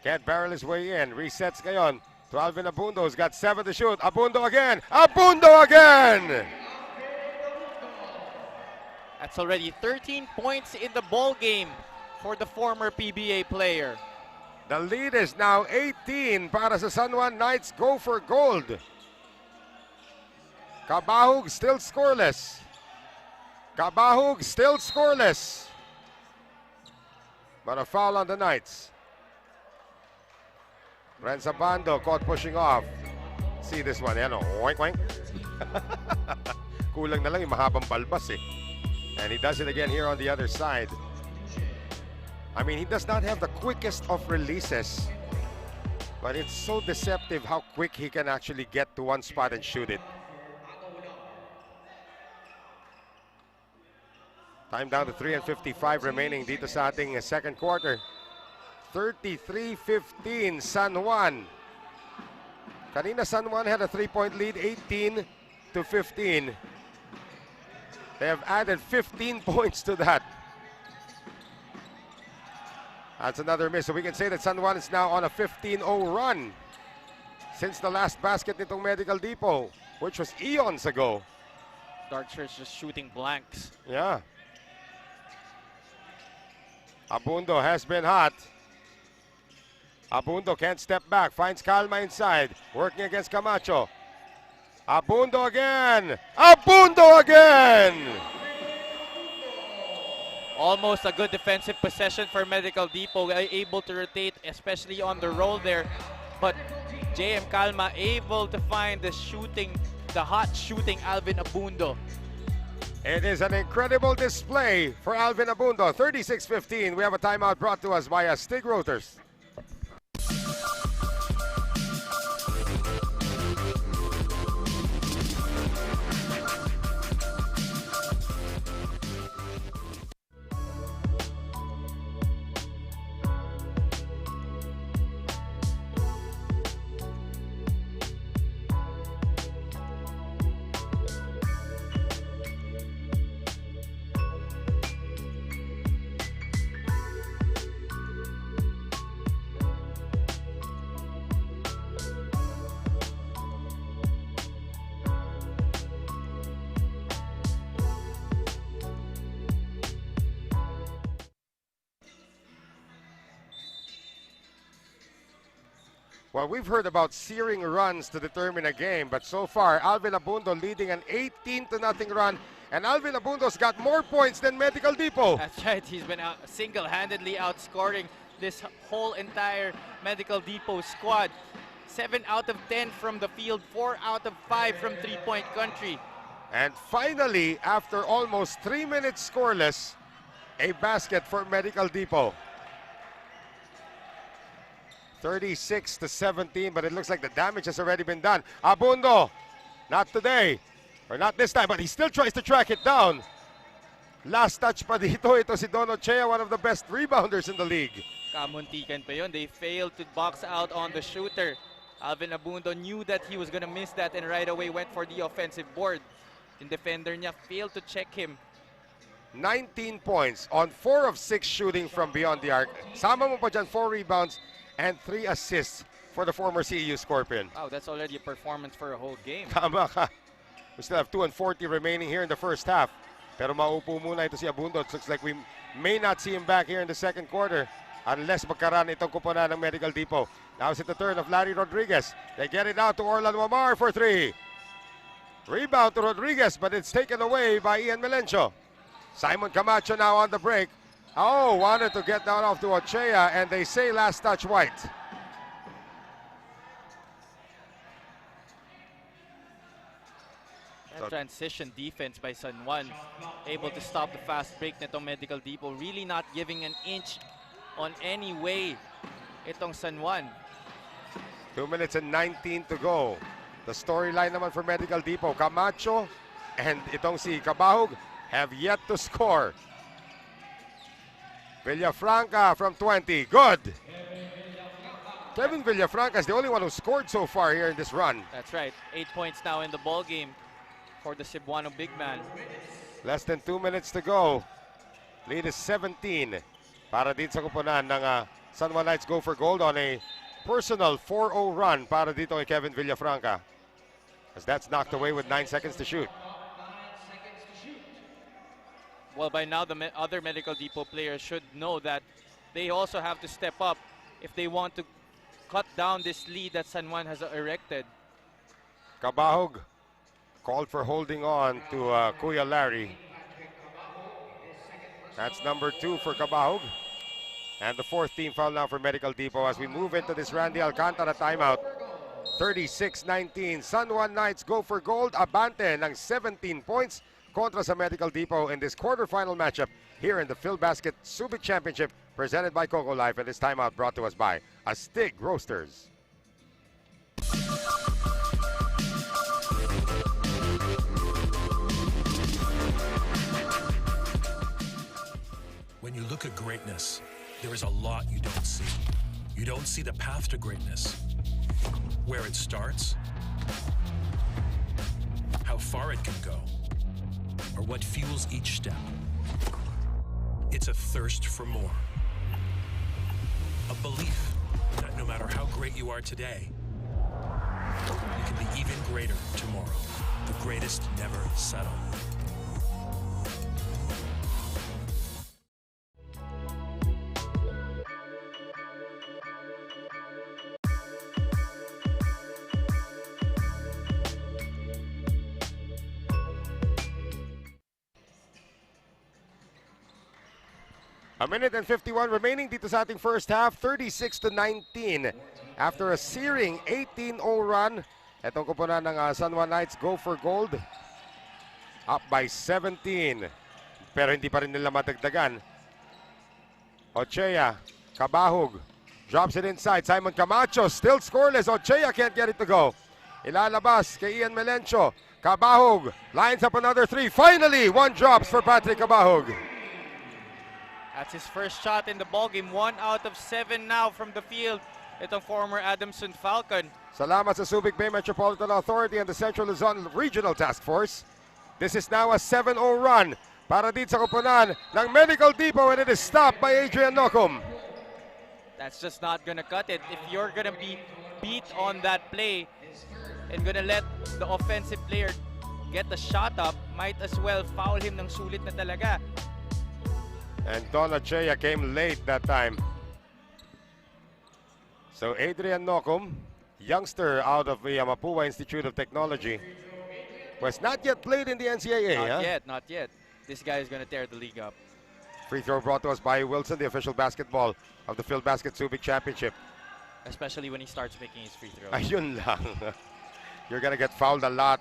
can't barrel his way in. Resets ngayon to Alvin Abando, who's got 7 to shoot. Abando again! Abando again! That's already 13 points in the ball game for the former PBA player. The lead is now 18 para sa San Juan Knights. Go for gold. Cabahug still scoreless. Cabahug still scoreless. But a foul on the Knights. Rhenz Abando caught pushing off. See this one, yan o. Oink, oink. Kulang na lang yung mahabang balbas eh. And he does it again here on the other side. I mean, he does not have the quickest of releases, but it's so deceptive how quick he can actually get to one spot and shoot it. Time down to 3:55 remaining dito sa ating second quarter. 33-15 San Juan. Kanina San Juan had a 3-point lead, 18-15. They have added 15 points to that. That's another miss. So we can say that San Juan is now on a 15-0 run since the last basket nitong Medical Depot, which was eons ago. Dark Shirts just shooting blanks. Yeah. Abando has been hot. Abando can't step back. Finds Calma inside. Working against Camacho. Abando again! Abando again! Almost a good defensive possession for Medical Depot. Able to rotate, especially on the roll there. But JM Calma able to find the hot shooting Alvin Abando. It is an incredible display for Alvin Abando. 36-15. We have a timeout brought to us via Stig Rotors. Well, we've heard about searing runs to determine a game, but so far, Alvin Abando leading an 18-0 run, and Alvin Abundo's got more points than Medical Depot. That's right, he's been single-handedly outscoring this whole entire Medical Depot squad. 7 out of 10 from the field, 4 out of 5 from three-point country. And finally, after almost 3 minutes scoreless, a basket for Medical Depot. 36-17, but it looks like the damage has already been done. Abando, not today, or not this time, but he still tries to track it down. Last touch pa dito, ito si Don Ochea, one of the best rebounders in the league. Kamuntikan pa yun. They failed to box out on the shooter. Alvin Abando knew that he was gonna miss that and right away went for the offensive board. Yung defender niya failed to check him. 19 points on 4 of 6 shooting from beyond the arc. Sama mo pa dyan 4 rebounds and 3 assists for the former CEU Scorpion. Wow, that's already a performance for a whole game. Tama ka. We still have 2:40 remaining here in the first half. Pero maupo muna ito si Abando. It looks like we may not see him back here in the second quarter unless magkaroon itong kuponan ng Medical Depot. Now it's the turn of Larry Rodriguez. They get it out to Orlan Wamar for 3. Rebound to Rodriguez, but it's taken away by Ian Melencio. Simon Camacho now on the break. Oh, wanted to get down off to Ochea, and they say last touch White. That transition defense by San Juan, able to stop the fast break nitong Medical Depot. Really not giving an inch on any way itong San Juan. 2 minutes and 19 to go. The storyline naman for Medical Depot, Camacho and itong si Cabahug have yet to score. Villafranca from 20, good. Kevin Villafranca is the only one who scored so far here in this run. That's right, 8 points now in the ball game for the Cebuano big man. Less than 2 minutes to go. Lead is 17 para din sa kuponan ng San Juan Knights go for gold on a personal 4-0 run para dito kay Kevin Villafranca. As that's knocked away with 9 seconds to shoot. Well, by now the other Medical Depot players should know that they also have to step up if they want to cut down this lead that San Juan has erected. Cabahug called for holding on to Kuya Larry. That's number 2 for Cabahug. And the 4th team foul now for Medical Depot as we move into this Randy Alcantara timeout. 36-19. San Juan Knights go for gold. Abante ng 17 points kontra sa Medical Depot in this quarterfinal matchup here in the Filbasket Subic Championship presented by Coco Life, and this timeout brought to us by Astig Roasters. When you look at greatness, there is a lot you don't see. You don't see the path to greatness, where it starts, how far it can go, or what fuels each step. It's a thirst for more. A belief that no matter how great you are today, you can be even greater tomorrow. The greatest never settle. A minute and 51 remaining dito sa ating first half, 36-19. After a searing 18-0 run, itong kuponan ng San Juan Knights go for gold. Up by 17. Pero hindi pa rin nila madagdagan. Ochea, Cabahug, drops it inside. Simon Camacho, still scoreless. Ochea can't get it to go. Ilalabas kay Ian Melencio. Cabahug lines up another 3. Finally, 1 drops for Patrick Cabahug. That's his first shot in the ballgame. 1 out of 7 now from the field. Itong former Adamson Falcon. Salamat sa Subic Bay Metropolitan Authority and the Central Luzon Regional Task Force. This is now a 7-0 run para dito sa kuponan ng Medical Depot, and it is stopped by Adrian Nocum. That's just not gonna cut it. If you're gonna be beat on that play and gonna let the offensive player get the shot up, might as well foul him ng sulit na talaga. And Don Ochea came late that time. So Adrian Nocum, youngster out of the Mapua Institute of Technology, was not yet played in the NCAA. Not yet. This guy is going to tear the league up. Free throw brought to us by Wilson, the official basketball of the Filbasket Subic Championship. Especially when he starts making his free throws. Ayun lang. You're gonna get fouled a lot.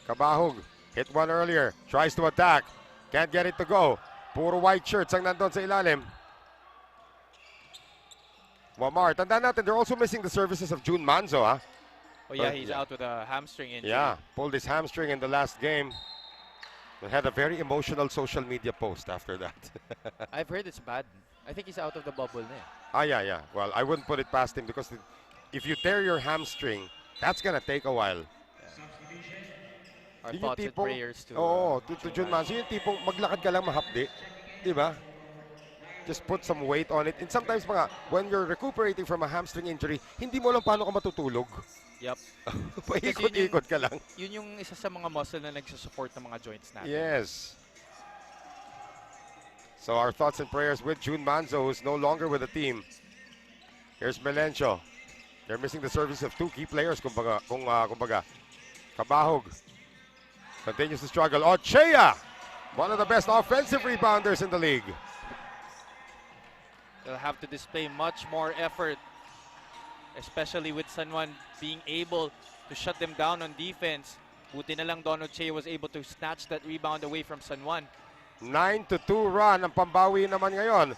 Kabahog, hit one earlier. Tries to attack. Can't get it to go. Puro white shirts ang nandun sa ilalim. Wamar, tandaan natin, they're also missing the services of June Manzo, ha? Oh yeah, he's out with a hamstring injury. Yeah, pulled his hamstring in the last game. And had a very emotional social media post after that. I've heard it's bad. I think he's out of the bubble na. Yeah. Well, I wouldn't put it past him because if you tear your hamstring, that's gonna take a while. Our Yun yung thoughts and tipong- prayers to... Oo, to June Manzo. Yung tipong maglakad ka lang mahapdi. Di ba? Just put some weight on it. And sometimes when you're recuperating from a hamstring injury, hindi mo lang paano ka matutulog. Yep. Paikot-ikot ka lang. Yun yung isa sa mga muscle na nagsusupport ng mga joints natin. Yes. So our thoughts and prayers with June Manzo, who's no longer with the team. Here's Melencio. They're missing the service of two key players, kumbaga. Kabahog continues to struggle. Ochea, one of the best offensive rebounders in the league. They'll have to display much more effort, especially with San Juan being able to shut them down on defense. Buti na lang Don Ochea was able to snatch that rebound away from San Juan. 9-2 run ang pambawi naman ngayon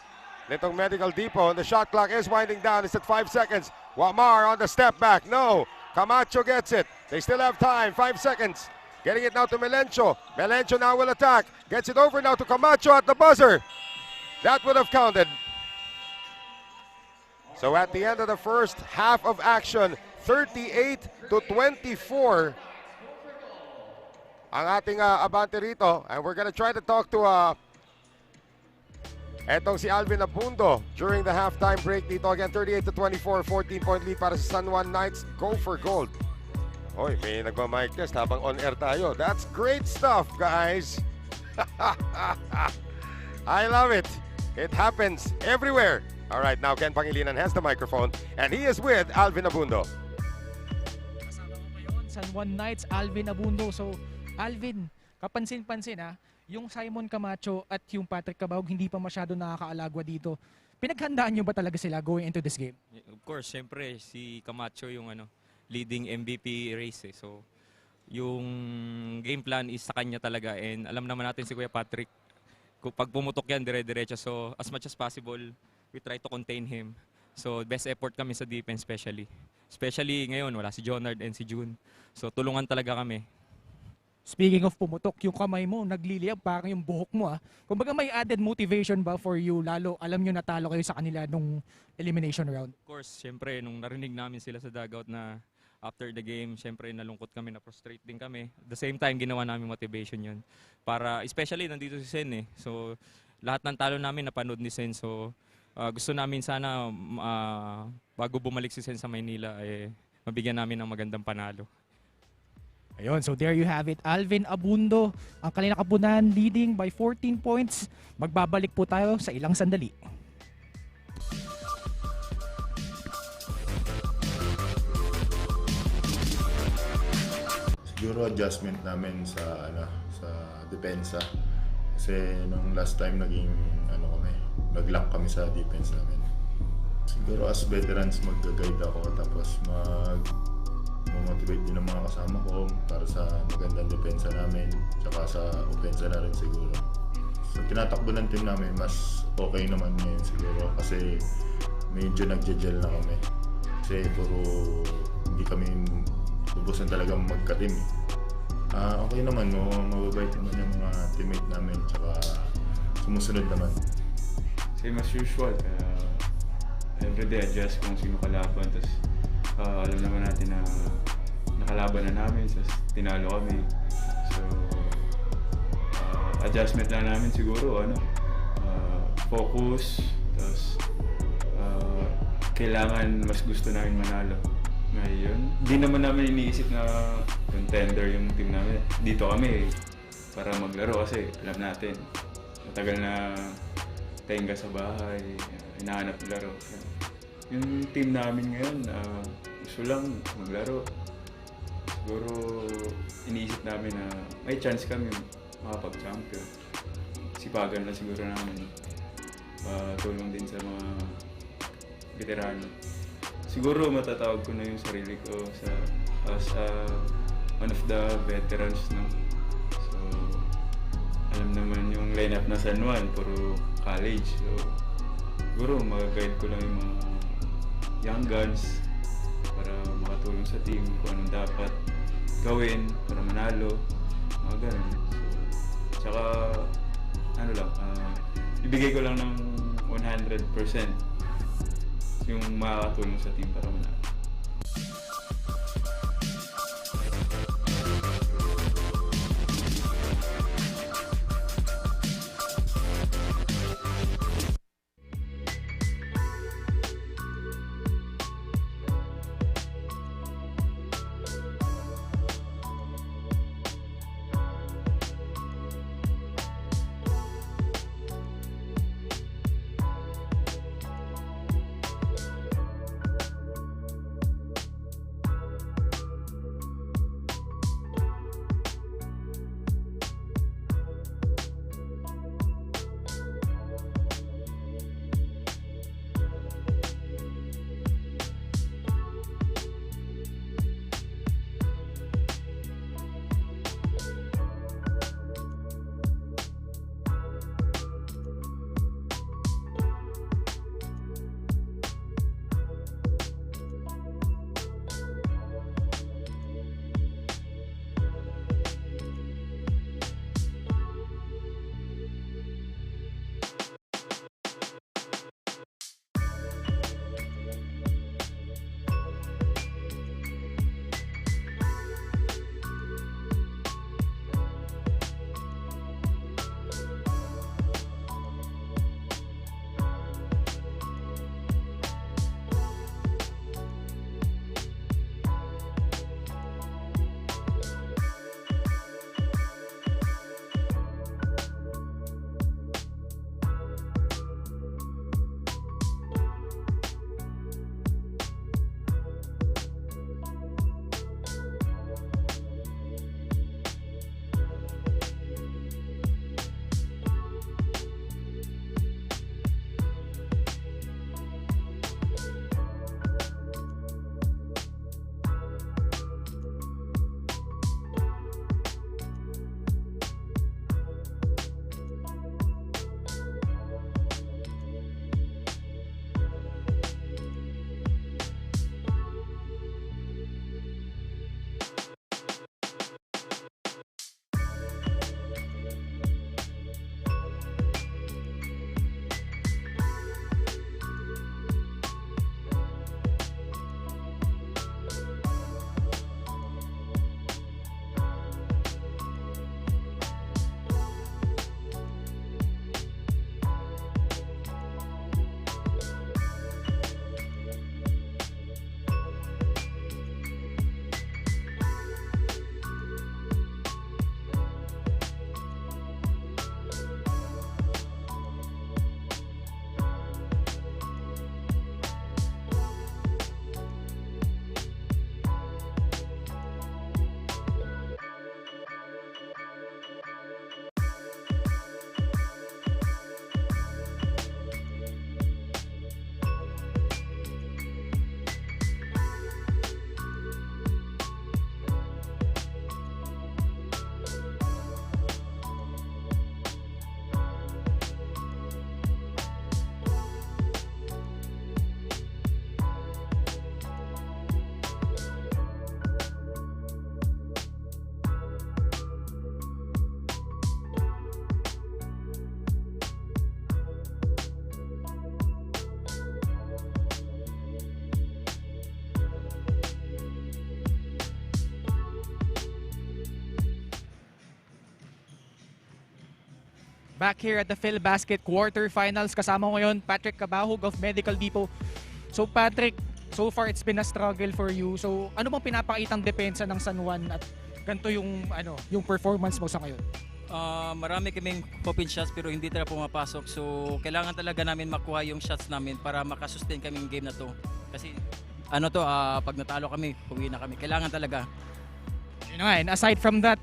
nitong Medical Depot. And the shot clock is winding down. It's at 5 seconds. Wamar on the step back. No. Camacho gets it. They still have time. 5 seconds. Getting it now to Melencio. Melencio now will attack. Gets it over now to Camacho at the buzzer. That would have counted. So at the end of the first half of action, 38-24 ang ating abante rito. And we're gonna try to talk to etong si Alvin Abando during the halftime break dito. Again, 38-24, 14-point lead para sa San Juan Knights. Go for gold. Hoy, may nagma-mic test habang on air tayo. That's great stuff, guys. I love it. It happens everywhere. All right, now Ken Pangilinan has the microphone and he is with Alvin Abando. Kasama ko ngayon, San Juan Knights, Alvin Abando. So, Alvin, kapansin-pansin yung Simon Camacho at yung Patrick Cabahog hindi pa masyado nakakaalagwa dito. Pinaghandaan nyo ba talaga sila going into this game? Of course, syempre si Camacho yung leading MVP race. So, yung game plan is sa kanya talaga and alam naman natin si Kuya Patrick, pag pumutok yan, dire-diretso. So, as much as possible, we try to contain him. So, best effort kami sa defense especially. Especially ngayon, wala si Jonard and si June. So, tulungan talaga kami. Speaking of pumutok, yung kamay mo, nagliliyab, parang yung buhok mo. Kumbaga may added motivation ba for you, lalo alam nyo natalo kayo sa kanila nung elimination round? Of course, syempre, nung narinig namin sila sa dugout na after the game, syempre nalungkot kami, na-frustrate din kami. At the same time, ginawa namin motivation yun. Para, especially nandito si Sen So, lahat ng talo namin napanood ni Sen. So, gusto namin sana bago bumalik si Sen sa Maynila, mabigyan namin ng magandang panalo. Ayun, so there you have it. Alvin Abando, ang kanila kapunan leading by 14 points. Magbabalik po tayo sa ilang sandali. Siguro adjustment namin sa depensa. Kasi nung last time nag-lock kami sa defense namin. Siguro as veterans mag-guide ako tapos mag-motivate din ang mga kasama ko para sa magandang depensa namin tsaka sa opensa na rin siguro. So tinatakbo ng team namin mas okay naman ngayon siguro kasi medyo nagje-gel na kami. Kasi puro hindi kami lubusan talaga magka-team. Okay naman, mababait naman yung mga teammate namin tsaka sumusunod naman. Same as usual, everyday adjust kung sino kalaban, tapos alam naman natin na nakalaban na namin, tapos tinalo kami. So, adjustment lang namin siguro, focus, tapos kailangan mas gusto namin manalo. Ngayon, hindi naman namin iniisip na contender yung team namin. Dito kami para maglaro kasi alam natin, matagal na tenga sa bahay, hinahanap ng laro. Yung team namin ngayon, gusto lang maglaro. Siguro iniisip namin na may chance kami makapag-champion. sipagan lang siguro namin. Tulong din sa mga veterano. Siguro matatawag ko na yung sarili ko as one of the veterans, no? So, alam naman yung lineup na San Juan, puro college. So, siguro mag-guide ko lang yung mga young guns para makatulong sa team kung anong dapat gawin para manalo, mga ganun. So, tsaka, ibigay ko lang ng 100% yung makakatulong sa team para manalo. Back here at the Filbasket quarterfinals, kasama ko ngayon Patrick Cabahug of Medical Depot. So Patrick, so far it's been a struggle for you. So ano bang pinapakitang depensa ng San Juan at ganito yung yung performance mo sa ngayon? Marami kaming open shots pero hindi talaga pumapasok. So kailangan talaga namin makuha yung shots namin para makasustain kaming game na to. Kasi pag natalo kami, uwi na kami. Kailangan talaga. And aside from that,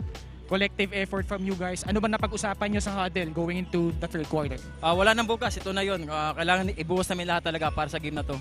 collective effort from you guys. Ano ba napag-usapan nyo sa huddle going into the third quarter? Wala nang bukas, ito na yun. Kailangan ibuhos namin lahat talaga para sa game na to.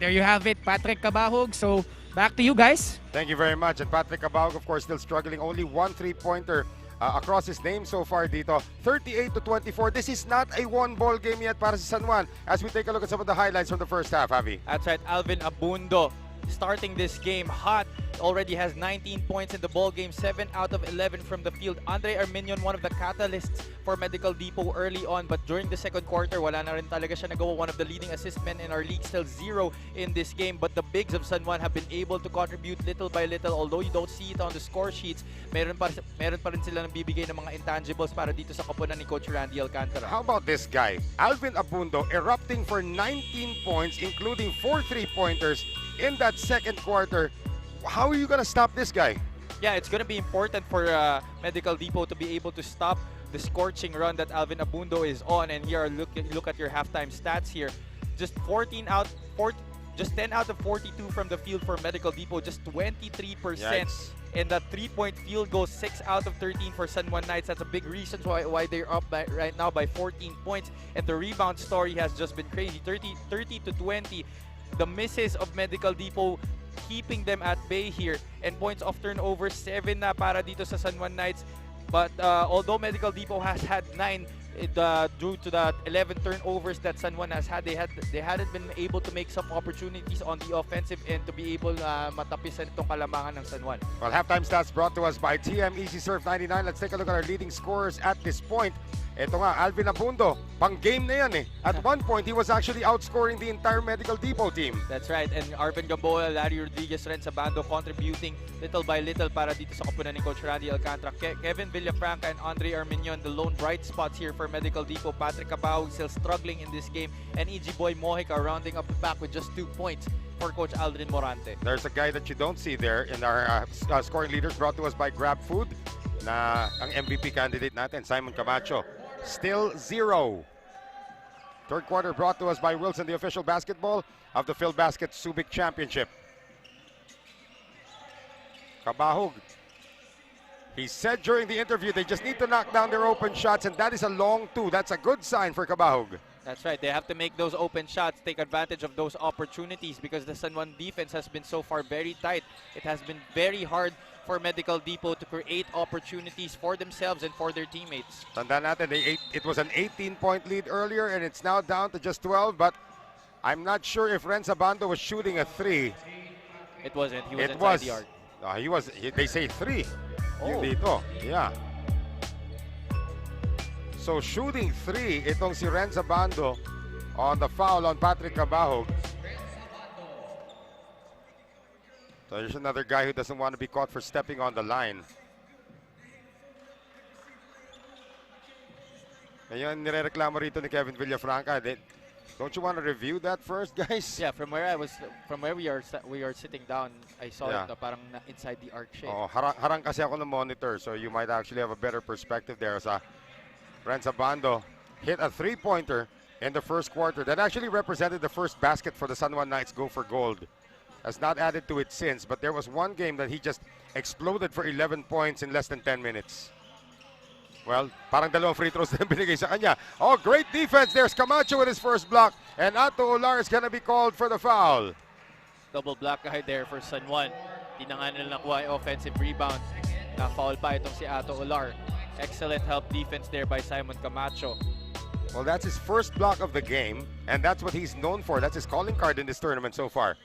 There you have it, Patrick Cabahog. So, back to you guys. Thank you very much. And Patrick Cabahog, of course, still struggling. Only 1 3-pointer across his name so far dito. 38-24. This is not a one-ball game yet para sa San Juan. As we take a look at some of the highlights from the first half, Javi. That's right, Alvin Abando starting this game hot. Already has 19 points in the ball game, 7 out of 11 from the field. Andre Arminion, one of the catalysts for Medical Depot early on, but during the second quarter, wala na rin talaga siya nagawa. One of the leading assist men in our league, still 0 in this game. But the bigs of San Juan have been able to contribute little by little. Although you don't see it on the score sheets, meron pa rin sila nang bibigay ng mga intangibles para dito sa kapunan ni Coach Randy Alcantara. How about this guy? Alvin Abando erupting for 19 points, including 4 3-pointers in that second quarter. How are you going to stop this guy? Yeah, it's going to be important for Medical Depot to be able to stop the scorching run that Alvin Abando is on. And here, look at your halftime stats here. Just 10 out of 42 from the field for Medical Depot, just 23%. Yikes. And that 3-point field goal, 6 out of 13 for San Juan Knights. That's a big reason why they're up right now by 14 points. And the rebound story has just been crazy, 30-20. The misses of Medical Depot keeping them at bay here, and points of turnover 7 na para dito sa San Juan Knights. But although Medical Depot has had 9 due to the 11 turnovers that San Juan has had, they hadn't been able to make some opportunities on the offensive end to be able matapisan itong kalamangan ng San Juan. Well, halftime stats brought to us by TM Easy Serve 99. Let's take a look at our leading scorers at this point. Ito nga, Alvin Abando, pang game na yan eh. At one point, he was actually outscoring the entire Medical Depot team. That's right, and Arvin Gamboa, Larry Rodriguez, Rhenz Mamuyac Abando contributing little by little para dito sa kapunan ni Coach Randy Alcantara. Kevin Villafranca and Andre Arminion, the lone bright spots here for Medical Depot. Patrick Cabahog still struggling in this game, and EG Boy Mojica rounding up the back with just 2 points for Coach Aldrin Morante. There's a guy that you don't see there in our scoring leaders brought to us by Grab Food, na ang MVP candidate natin, Simon Camacho. Still 0. Third quarter brought to us by Wilson, the official basketball of the Filbasket Subic Championship. Cabahog. He said during the interview they just need to knock down their open shots, and that is a long 2. That's a good sign for Cabahog. That's right. They have to make those open shots, take advantage of those opportunities, because the San Juan defense has been so far very tight. It has been very hard for Medical Depot to create opportunities for themselves and for their teammates. Tandaan natin, it was an 18-point lead earlier, and it's now down to just 12, but I'm not sure if Rhenz Abando was shooting a 3. It wasn't. He was inside the arc. They say 3. Oh. Dito. Yeah. So shooting 3, itong si Rhenz Abando on the foul on Patrick Cabahog. So there's another guy who doesn't want to be caught for stepping on the line. Ayun, nirereklamo rito ni Kevin Villafranca. Don't you want to review that first, guys? Yeah, from where we are sitting down, I saw it parang inside the arc shape. Oh, harang kasi ako ng monitor, so you might actually have a better perspective there. Sa Rhenz Abando hit a 3-pointer in the first quarter. That actually represented the first basket for the San Juan Knights go for gold. Has not added to it since, but there was one game that he just exploded for 11 points in less than 10 minutes. Well, parang dalawang free throws na binigay sa kanya. Oh, great defense. There's Camacho with his first block, and Ato Olar is gonna be called for the foul. Double block guy there for San Juan. Di na nga nila nakuha yung offensive rebound. Na-foul pa itong si Ato Olar. Excellent help defense there by Simon Camacho. Well, that's his first block of the game, and that's what he's known for. That's his calling card in this tournament so far.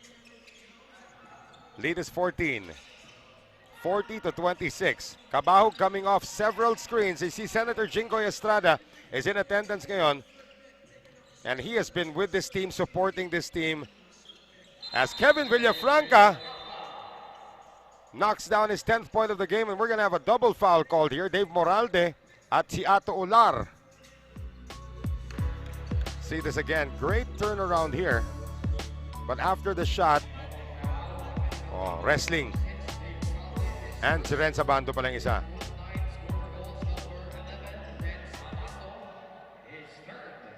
Lead is 14. 40-26. Cabahog coming off several screens. You see Senator Jingoy Estrada is in attendance ngayon. And he has been with this team, supporting this team. As Kevin Villafranca knocks down his 10th point of the game, and we're going to have a double foul called here. Dave Moralde at si Ato Olar. See this again. Great turnaround here. But after the shot, wrestling. And si Rhenz Abando pa lang isa.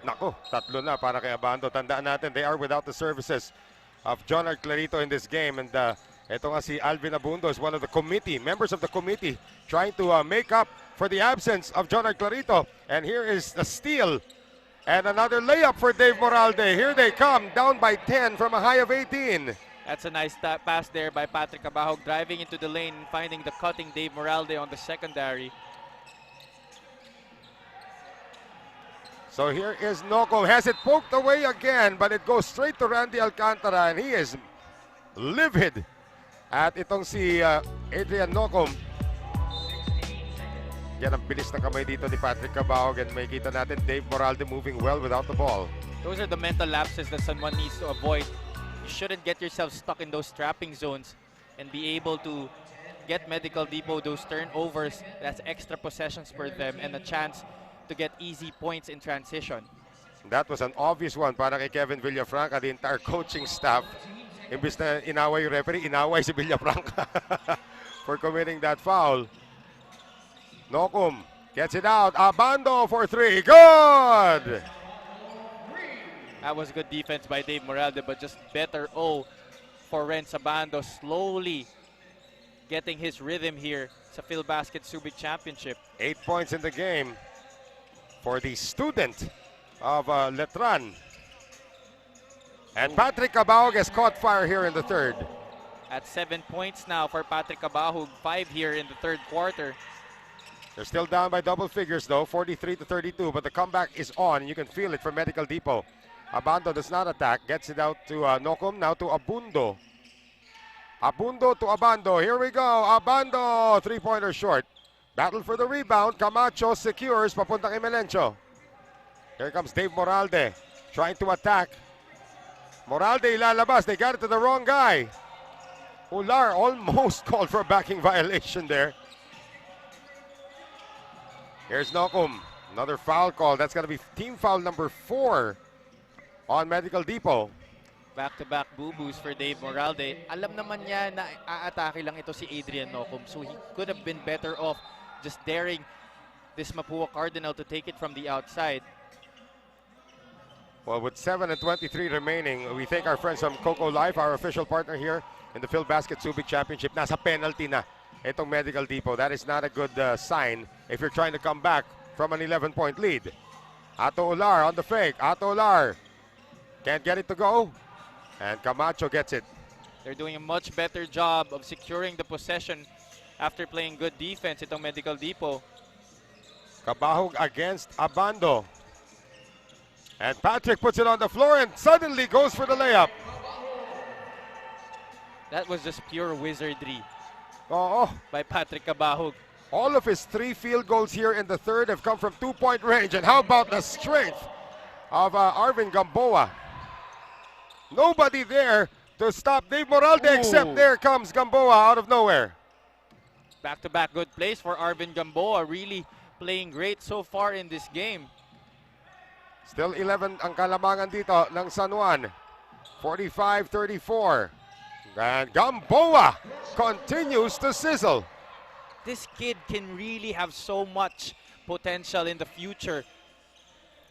Nako, tatlo na para kay Abando. Tandaan natin, they are without the services of John Clarito in this game. And Ito nga si Alvin Abando is one of the committee, members of the committee, trying to make up for the absence of Jonard Clarito. And here is the steal. And another layup for Dave Moralde. Here they come, down by 10 from a high of 18. That's a nice pass there by Patrick Abahog, driving into the lane and finding the cutting Dave Moralde on the secondary. So here is Nocom, has it poked away again, but it goes straight to Randy Alcantara, and he is livid. At itong si Adrian Nocom. Yan ang bilis na kamay dito ni Patrick Cabahog, and may kita natin Dave Moralde moving well without the ball. Those are the mental lapses that San Juan needs to avoid. You shouldn't get yourself stuck in those trapping zones and be able to get Medical Depot those turnovers. That's extra possessions for them and a chance to get easy points in transition. That was an obvious one para kay Kevin Villafranca, the entire coaching staff. Imbis na inaway yung referee, inaway si Villafranca for committing that foul. Nocum gets it out. Abando for three. Good! That was good defense by Dave Moralde, but just better for Rhenz Abando, slowly getting his rhythm here sa Filbasket Subic Championship. 8 points in the game for the student of Letran. And Patrick Cabahog has caught fire here in the third. At 7 points now for Patrick Cabahog, 5 here in the third quarter. They're still down by double figures though, 43-32, but the comeback is on. You can feel it from Medical Depot. Abando does not attack, gets it out to Nocum, now to Abundo. Abundo to Abando, here we go, Abando, three-pointer short. Battle for the rebound, Camacho secures, papunta kay Melencio. Here comes Dave Moralde, trying to attack. Moralde ilalabas, they got it to the wrong guy. Ular almost called for a backing violation there. Here's Nocum, another foul call. That's going to be team foul number 4 on Medical Depot. Back-to-back boo-boos for Dave Moralde. Alam naman niya na aatake lang ito si Adrian Nocum, so he could have been better off just daring this Mapua Cardinal to take it from the outside. Well, with 7:23 remaining, we thank our friends from Coco Life, our official partner here in the Filbasket Subic Championship. Nasa penalty na itong Medical Depot. That is not a good sign if you're trying to come back from an 11-point lead. Ato Ular on the fake. Ato Ular can't get it to go. And Camacho gets it. They're doing a much better job of securing the possession after playing good defense itong Medical Depot. Cabahog against Abando. And Patrick puts it on the floor and suddenly goes for the layup. That was just pure wizardry by Patrick Cabahog. All of his 3 field goals here in the third have come from 2-point range. And how about the strength of Arvin Gamboa? Nobody there to stop Dave Moralde, except there comes Gamboa out of nowhere. Back-to-back good plays for Arvin Gamboa, really playing great so far in this game. Still 11 ang kalamangan dito ng San Juan. 45-34. And Gamboa continues to sizzle. This kid can really have so much potential in the future.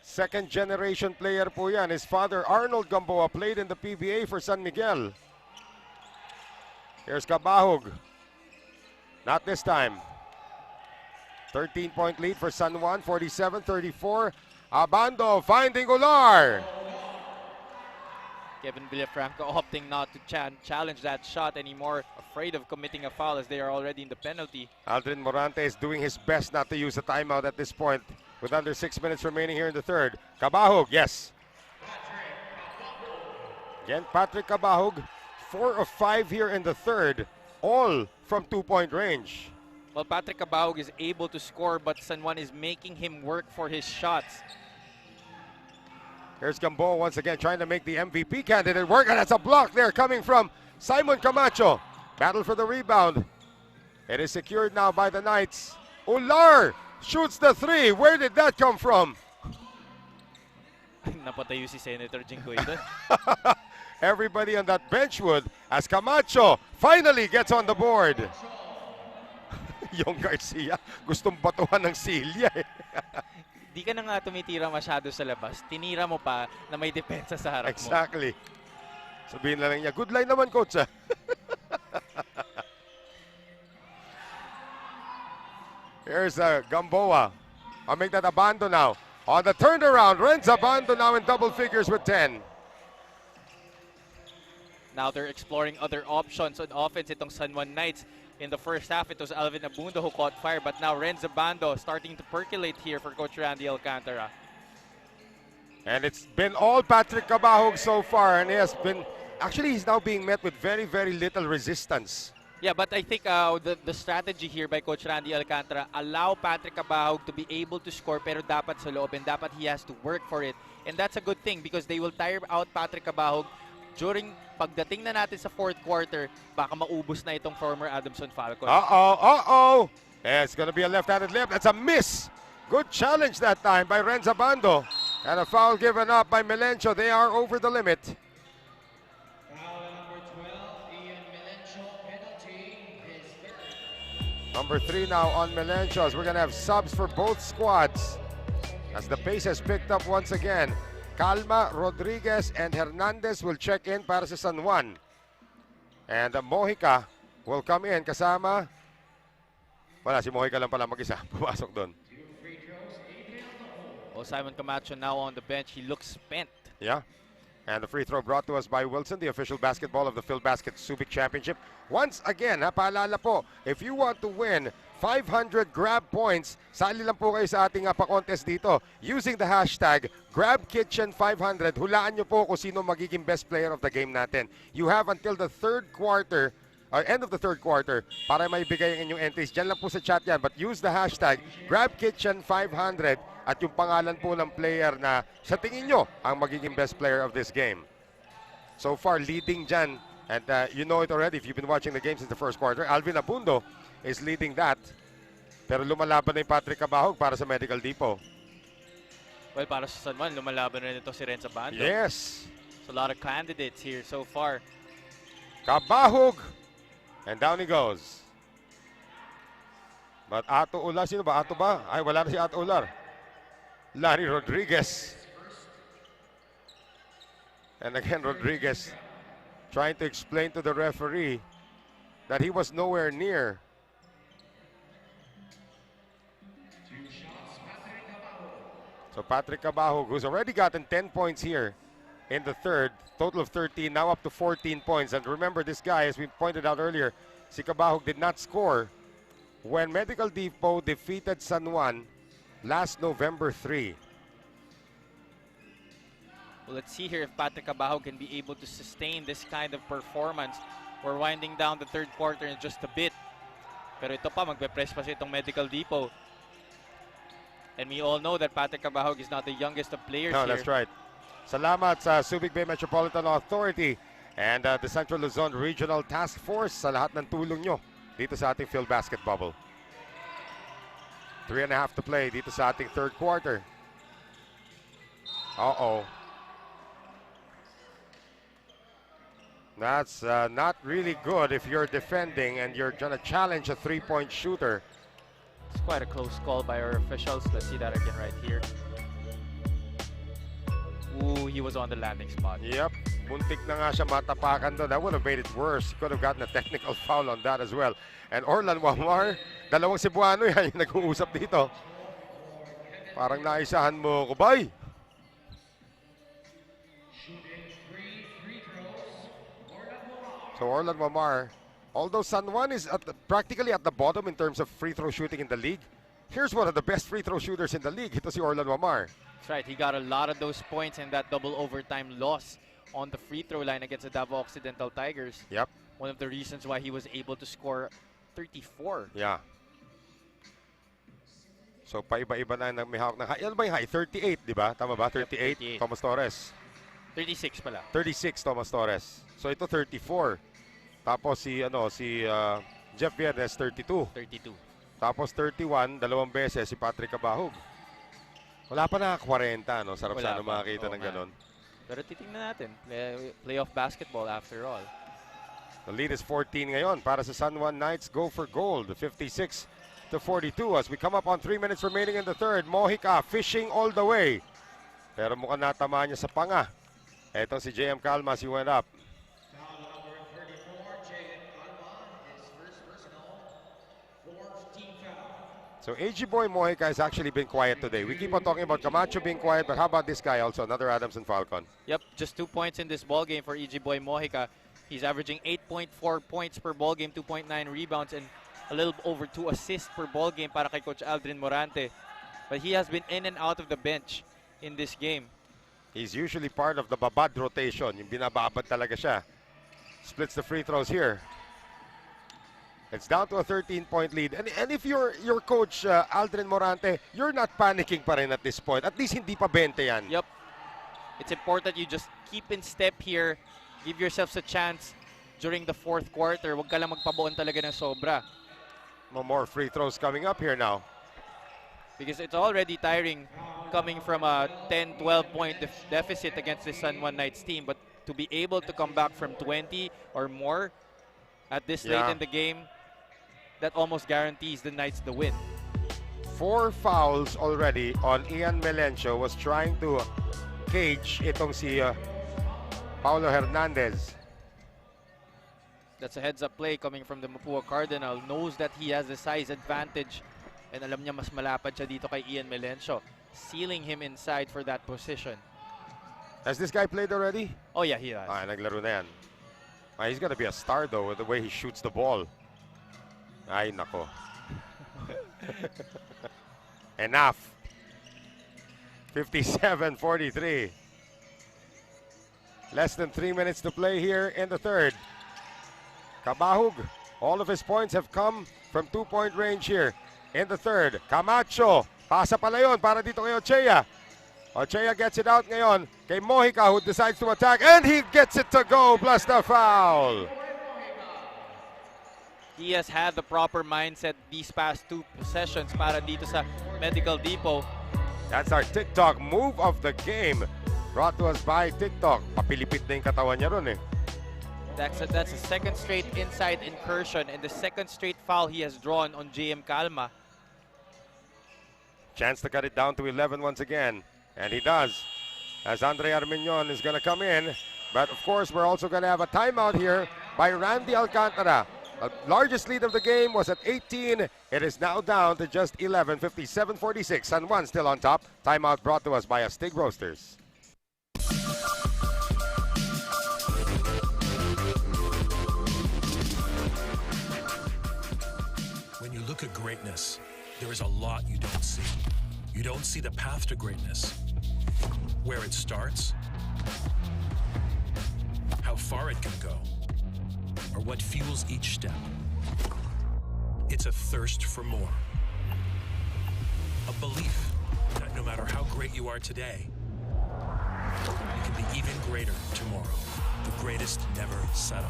Second generation player po yan. His father Arnold Gamboa played in the PBA for San Miguel. Here's Cabahog. Not this time. 13-point lead for San Juan, 47-34. Abando finding Ular. Kevin Villafranca opting not to challenge that shot anymore, afraid of committing a foul as they are already in the penalty. Aldrin Morante is doing his best not to use a timeout at this point with under 6 minutes remaining here in the third. Cabahog, yes. Again, Patrick Cabahog, 4 of 5 here in the third, all from 2-point range. Well, Patrick Cabahog is able to score, but San Juan is making him work for his shots. Here's Gamboa once again trying to make the MVP candidate work, and that's a block there coming from Simon Camacho. Battle for the rebound. It is secured now by the Knights. Ular shoots the 3. Where did that come from? Napatayo si Senator Jinggoy doon. Everybody on that bench would, as Camacho finally gets on the board. Yung Garcia, gustong batuhan ng silya eh. Di ka na nga tumitira masyado sa labas. Tinira mo pa na may depensa sa harap mo. Exactly. Sabihin na lang niya, good line naman, coach. Here's Gamboa. I'll make that Abando now. On the turnaround, Rhenz Abando now in double figures with 10. Now they're exploring other options on offense. Itong San Juan Knights. In the first half, it was Alvin Abundo who caught fire. But now Rhenz Abando starting to percolate here for Coach Randy Alcantara. And it's been all Patrick Cabahog so far. And he has been, actually he's now being met with very, very little resistance. Yeah, but I think the strategy here by Coach Randy Alcantara, allow Patrick Cabahog to be able to score pero dapat sa loob and dapat he has to work for it. And that's a good thing because they will tire out Patrick Cabahog during pagdating na natin sa fourth quarter, baka maubos na itong former Adamson Falcons. Uh-oh. Yeah, it's going to be a left-handed layup. That's a miss. Good challenge that time by Rhenz Abando. And a foul given up by Melencio. They are over the limit. Number 3 now on Melencio. We're going to have subs for both squads as the pace has picked up once again. Calma, Rodriguez, and Hernandez will check in para sa San Juan. And Mojica will come in kasama. Wala, si Mojica lang pala mag-isa. Pumasok doon. Oh, Simon Camacho now on the bench. He looks spent. Yeah. And the free throw brought to us by Wilson, the official basketball of the Filbasket Subic Championship. Once again, paalala po, if you want to win 500 grab points, sali lang po kayo sa ating pa-contest dito. Using the hashtag GrabKitchen500, hulaan nyo po kung sino magiging best player of the game natin. You have until the third quarter, end of the third quarter, para maibigay ang inyong entries. Diyan lang po sa chat yan. But use the hashtag GrabKitchen500 at yung pangalan po ng player na sa tingin nyo ang magiging best player of this game. So far, leading dyan. And you know it already if you've been watching the game since the first quarter. Alvin Abundo is leading that. Pero lumalaban na yung Patrick Cabahog para sa Medical Depot. Well, para sa San Juan, lumalaban na ito si Rhenz Abando. Yes. So a lot of candidates here so far. Cabahog. And down he goes. But Ato Ular, sino ba? Ato ba? Ay, wala na si Ato Ular. Larry Rodriguez. And again, Rodriguez trying to explain to the referee that he was nowhere near. So Patrick Cabahog, who's already gotten 10 points here in the third, total of 13, now up to 14 points. And remember, this guy, as we pointed out earlier, si Cabahog did not score when Medical Depot defeated San Juan last November 3. Well, let's see here if Patrick Cabahog can be able to sustain this kind of performance. We're winding down the third quarter in just a bit. Pero ito pa, magpe-press pa itong Medical Depot. And we all know that Patrick Cabahog is not the youngest of players here. That's right. Salamat sa Subic Bay Metropolitan Authority and the Central Luzon Regional Task Force sa lahat ng tulong nyo dito sa ating Filbasket Bubble. 3.5 to play dito sa ating third quarter. Uh-oh. That's not really good if you're defending and you're gonna challenge a three-point shooter. It's quite a close call by our officials. Let's see that again right here. Ooh, he was on the landing spot. Yep. Muntik na nga siya matapakan doon. That would have made it worse. Could have gotten a technical foul on that as well. And Orlan Wamar, dalawang Cebuano yan yung nag-uusap dito. Parang naisahan mo, kubay. So Orlan Wamar, although San Juan is practically at the bottom in terms of free throw shooting in the league, here's one of the best free throw shooters in the league. Ito si Orlan Wamar. That's right. He got a lot of those points in that double overtime loss on the free throw line against the Davao Occidental Tigers. Yep. One of the reasons why he was able to score 34. Yeah. So paiba-iba na may hawak na. Ano ba yung high? 38, di ba? Tama ba? 38, 38. Thomas Torres. 36 pala. 36, Thomas Torres. So ito 34. Tapos si Jeff Viernes 32. 32. Tapos 31, dalawang beses si Patrick Cabahog. Wala pa na 40, no? Sarap sana makakita ng ganon. Pero titingnan natin. Playoff basketball after all. The lead is 14 ngayon para sa San Juan Knights. Go for gold. 56 to 42 as we come up on 3 minutes remaining in the third. Mojica fishing all the way. Pero mukhang natamaan niya sa panga. Etong si JM Calmas, he went up. So AG Boy Mojica has actually been quiet today. We keep on talking about Camacho being quiet, but how about this guy also, another Adamson Falcon? Yep, just 2 points in this ball game for EG Boy Mojica. He's averaging 8.4 points per ball game, 2.9 rebounds, and a little over 2 assists per ball game para kay Coach Aldrin Morante. But he has been in and out of the bench in this game. He's usually part of the babad rotation. Yung binababad talaga siya. Splits the free throws here. It's down to a 13-point lead. And if you're your coach, Aldrin Morante, you're not panicking pa rin at this point. At least hindi pa 20 yan. Yep. It's important you just keep in step here. Give yourselves a chance during the fourth quarter. Huwag ka lang magpabuon talaga ng sobra. More free throws coming up here now. Because it's already tiring coming from a 10, 12-point deficit against the San Juan Knights team. But to be able to come back from 20 or more at this late in the game, that almost guarantees the Knights the win. 4 fouls already on Ian Melencio. Was trying to cage itong si Paulo Hernandez. That's a heads-up play coming from the Mapua Cardinal. Knows that he has the size advantage. And alam niya mas malapad siya dito kay Ian Melencio. Sealing him inside for that position. Has this guy played already? Oh yeah, he has. Naglaro na yan. He's gonna be a star though with the way he shoots the ball. Ay, nako. Enough. 57-43. Less than 3 minutes to play here in the third. Kabahug, all of his points have come from 2-point range here in the third. Camacho, pasa pala yun para dito kay Ochea. Ochea gets it out ngayon kay Mojica, who decides to attack, and he gets it to go plus the foul. He has had the proper mindset these past 2 possessions para dito sa Medical Depot. That's our TikTok move of the game. Brought to us by TikTok. Papilipit na yung katawan niya ron eh. That's a second straight inside incursion and the second straight foul he has drawn on JM Calma. Chance to cut it down to 11 once again. And he does. As Andre Armiñon is going to come in. But of course, we're also going to have a timeout here by Randy Alcantara. The largest lead of the game was at 18. It is now down to just 11, 57-46. San Juan still on top. Timeout brought to us by Astig Roasters. When you look at greatness, there is a lot you don't see. You don't see the path to greatness, where it starts, how far it can go, or what fuels each step. It's a thirst for more. A belief that no matter how great you are today, you can be even greater tomorrow. The greatest never settle.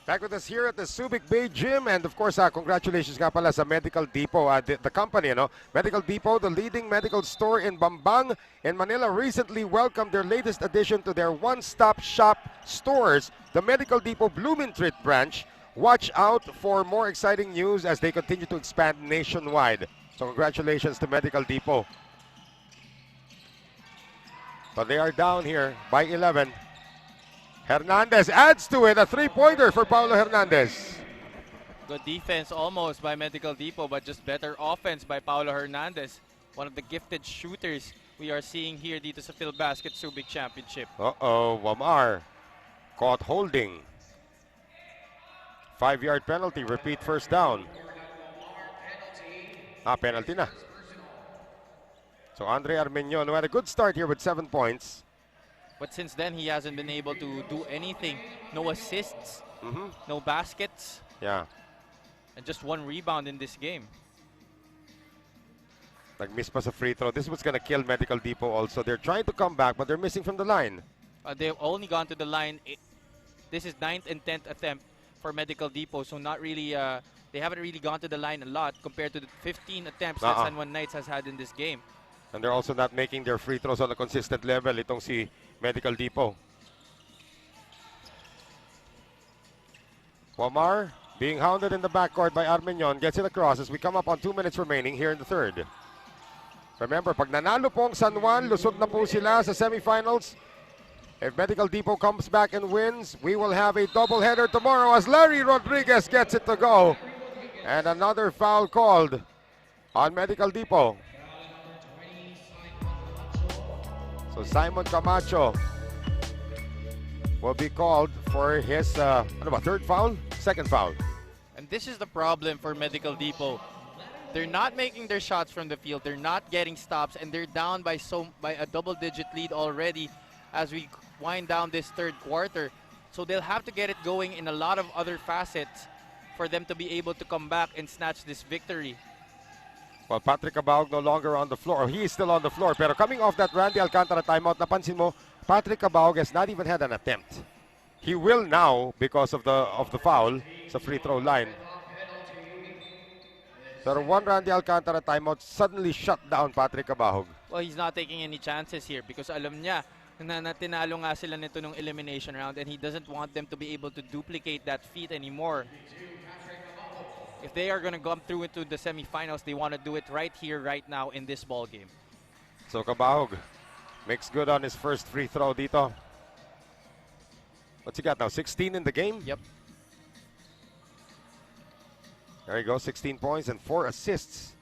Back with us here at the Subic Bay Gym, and of course, congratulations nga pala sa Medical Depot, the company, Medical Depot, the leading medical store in Bambang in Manila, recently welcomed their latest addition to their one-stop shop stores, the Medical Depot Blumentritt branch. Watch out for more exciting news as they continue to expand nationwide. So congratulations to Medical Depot. But they are down here by 11. Hernandez adds to it, a three-pointer for Paulo Hernandez. Good defense almost by Medical Depot, but just better offense by Paulo Hernandez. One of the gifted shooters we are seeing here dito sa Filbasket Subic Championship. Wamar caught holding. 5-yard penalty, repeat first down. Penalty na. So Andre Armiñon, who had a good start here with 7 points. But since then, he hasn't been able to do anything. No assists, no baskets. Yeah. And just 1 rebound in this game. Nag-miss pa sa free throw. This was going to kill Medical Depot also. They're trying to come back, but they're missing from the line. They've only gone to the line. This is 9th and 10th attempt for Medical Depot. So not really, they haven't really gone to the line a lot compared to the 15 attempts that San Juan Knights has had in this game. And they're also not making their free throws on a consistent level. Itong si Medical Depot. Wamar being hounded in the backcourt by Armeñon. Gets it across as we come up on 2 minutes remaining here in the third. Remember, pag nanalo pong San Juan, lusot na po sila sa semifinals. If Medical Depot comes back and wins, we will have a doubleheader tomorrow as Larry Rodriguez gets it to go. And another foul called on Medical Depot. So Simon Camacho will be called for his third foul? Second foul. And this is the problem for Medical Depot. They're not making their shots from the field. They're not getting stops, and they're down by a double-digit lead already as we wind down this third quarter. So they'll have to get it going in a lot of other facets for them to be able to come back and snatch this victory. Well, Patrick Abando no longer on the floor. He is still on the floor. Pero coming off that Randy Alcantara timeout, napansin mo, Patrick Abando has not even had an attempt. He will now because of the foul sa free throw line. Pero one Randy Alcantara timeout suddenly shut down Patrick Abando. Well, he's not taking any chances here because alam niya na tinalo nga sila nito nung elimination round, and he doesn't want them to be able to duplicate that feat anymore. If they are going to come through into the semifinals, they want to do it right here, right now in this ball game. So Cabahog makes good on his first free throw dito. What's he got now? 16 in the game? Yep. There you go, 16 points and 4 assists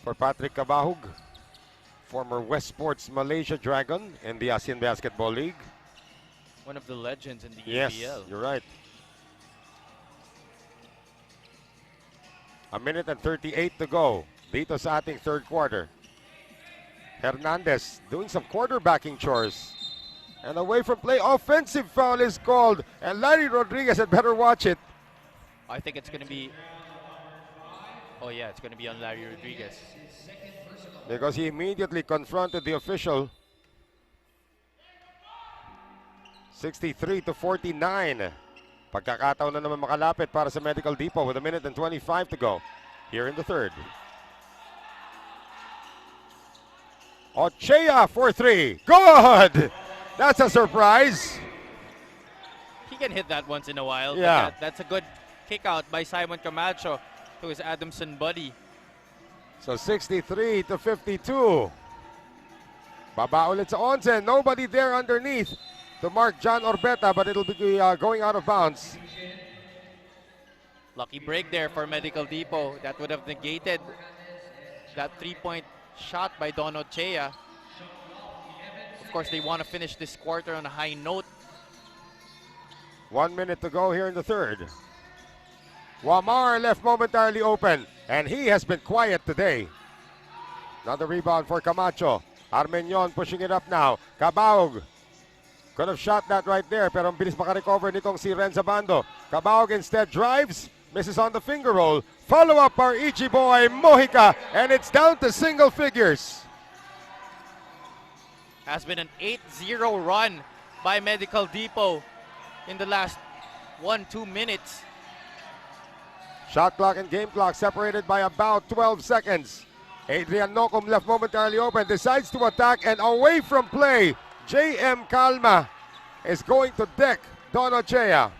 for Patrick Cabahog, former West Sports Malaysia Dragon in the ASEAN Basketball League. One of the legends in the yes, EPL. You're right. A minute and 38 to go dito sa ating third quarter. Hernandez doing some quarterbacking chores. And away from play, offensive foul is called. And Larry Rodriguez had better watch it. I think it's going to be... Oh yeah, it's going to be on Larry Rodriguez. Because he immediately confronted the official. 63-49. Pagkakataon na naman makalapit para sa Medical Depot with a minute and 25 to go here in the third. Ochea for 3. Good! That's a surprise. He can hit that once in a while. Yeah. But that's a good kick out by Simon Camacho to his Adamson buddy. So 63-52. Baba ulit sa Onsen. Nobody there underneath to mark John Orbeta, but it'll be going out of bounds. Lucky break there for Medical Depot. That would have negated that three-point shot by Don Ochea. Of course, they want to finish this quarter on a high note. 1 minute to go here in the third. Wamar left momentarily open, and he has been quiet today. Another rebound for Camacho. Armeñon pushing it up now. Cabahog could have shot that right there, pero ang bilis makarecover nitong si Rhenz Abando. Cabahog instead drives, misses on the finger roll. Follow up our Ichi boy, Mojica, and it's down to single figures. Has been an 8-0 run by Medical Depot in the last 1-2 minutes. Shot clock and game clock separated by about 12 seconds. Adrian Nocum left momentarily open, decides to attack, and away from play, J.M. Calma is going to deck Don Ochea.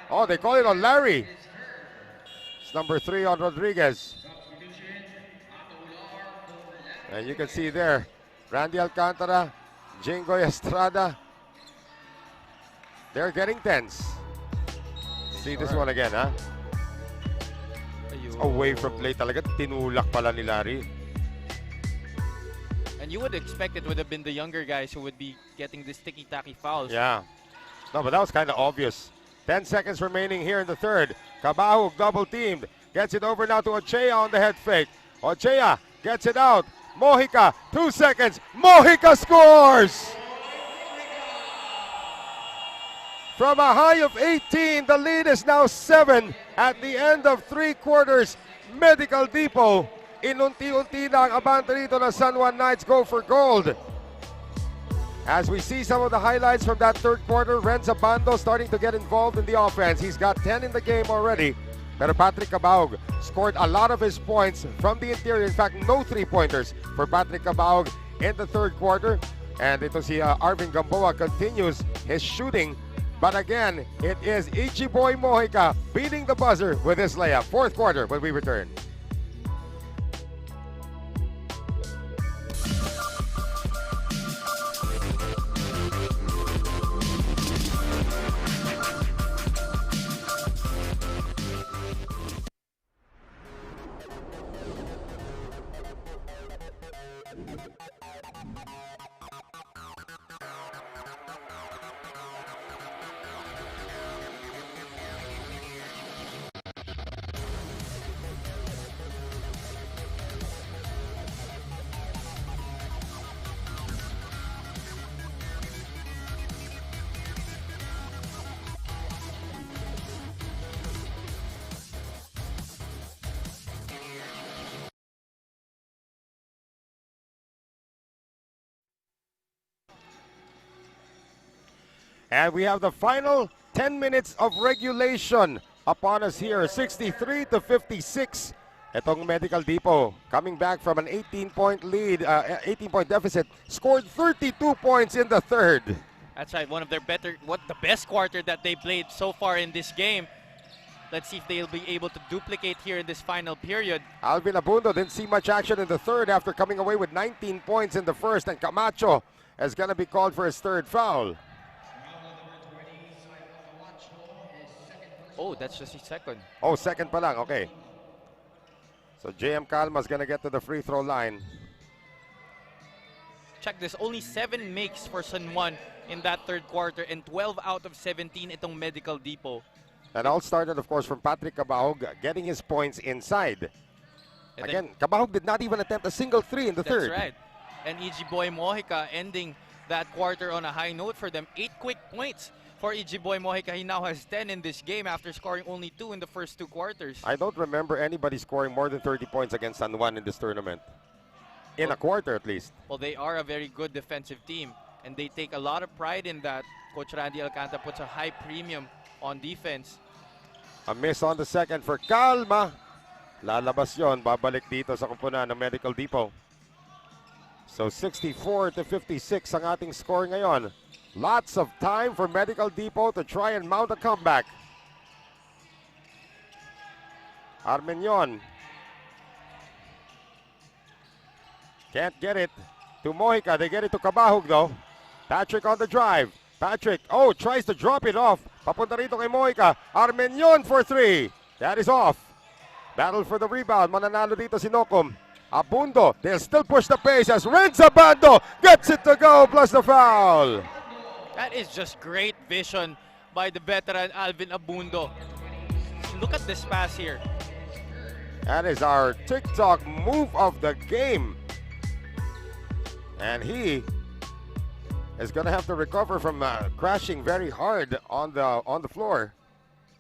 Oh, they call it on Larry. It's number 3 on Rodriguez. And you can see there, Randy Alcantara, Jingoy Estrada. They're getting tense. See this one again, huh? Away from play talaga, tinulak pala ni Larry. And you would expect it would have been the younger guys who would be getting the sticky-tacky fouls. Yeah. No, but that was kind of obvious. 10 seconds remaining here in the third. Cabahog double-teamed. Gets it over now to Ochea on the head fake. Ochea gets it out. Mojica, 2 seconds. Mojica scores! From a high of 18, the lead is now 7 at the end of 3 quarters. Medical Depot, inunti-unti na ang abante rito na San Juan Knights go for gold. As we see some of the highlights from that third quarter, Rhenz Abando starting to get involved in the offense. He's got 10 in the game already. Pero Patrick Cabahog scored a lot of his points from the interior. In fact, no three-pointers for Patrick Cabahog in the third quarter. And ito si Arvin Gamboa continues his shooting But again, it is Ichiboy Mojica beating the buzzer with his layup. Fourth quarter when we return. And we have the final 10 minutes of regulation upon us here. 63-56. Itong Medical Depot coming back from an 18-point lead, 18-point deficit, scored 32 points in the third. That's right, one of their the best quarter that they played so far in this game. Let's see if they'll be able to duplicate here in this final period. Alvin Abando didn't see much action in the third after coming away with 19 points in the first, and Camacho is going to be called for his third foul. Oh, that's just his second. Oh, second pa lang, okay. So JM Calma's going to get to the free throw line. Check this, only 7 makes for San Juan in that third quarter and 12 out of 17 itong Medical Depot. And all started, of course, from Patrick Cabahog getting his points inside. And again, Cabahog did not even attempt a single three in the third. That's right. And Ichiboy Mojica ending that quarter on a high note for them. 8 quick points for Ichiboy Mojica. He now has 10 in this game after scoring only 2 in the first 2 quarters. I don't remember anybody scoring more than 30 points against San Juan in this tournament. In a quarter, at least. Well, they are a very good defensive team, and they take a lot of pride in that. Coach Randy Alcantara puts a high premium on defense. A miss on the second for Calma. Lalabas yon, babalik dito sa kumpunan ng Medical Depot. So 64-56 ang ating score ngayon. Lots of time for Medical Depot to try and mount a comeback. Armenyon. Can't get it to Mojica. They get it to Cabahog though. Patrick on the drive. Patrick, tries to drop it off. Papunta rito kay Mojica. Armenyon for 3. That is off. Battle for the rebound. Mananalo dito si Nocom. Abando, they'll still push the pace as Rhenz Abando gets it to go plus the foul. That is just great vision by the veteran Alvin Abando. Look at this pass here. That is our TikTok move of the game. And he is going to have to recover from crashing very hard on the floor.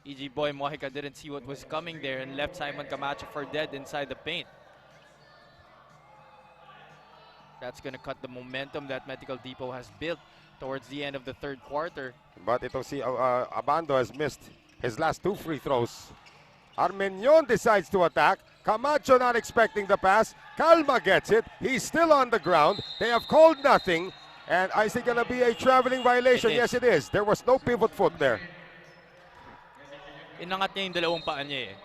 Ichiboy Mojica didn't see what was coming there and left Simon Camacho for dead inside the paint. That's going to cut the momentum that Medical Depot has built towards the end of the third quarter. But ito si Abando has missed his last 2 free throws. Armenyon decides to attack. Camacho not expecting the pass. Calma gets it. He's still on the ground. They have called nothing. And is it going to be a traveling violation? Yes, it is. There was no pivot foot there. Inangat niya yung dalawang paa niya eh.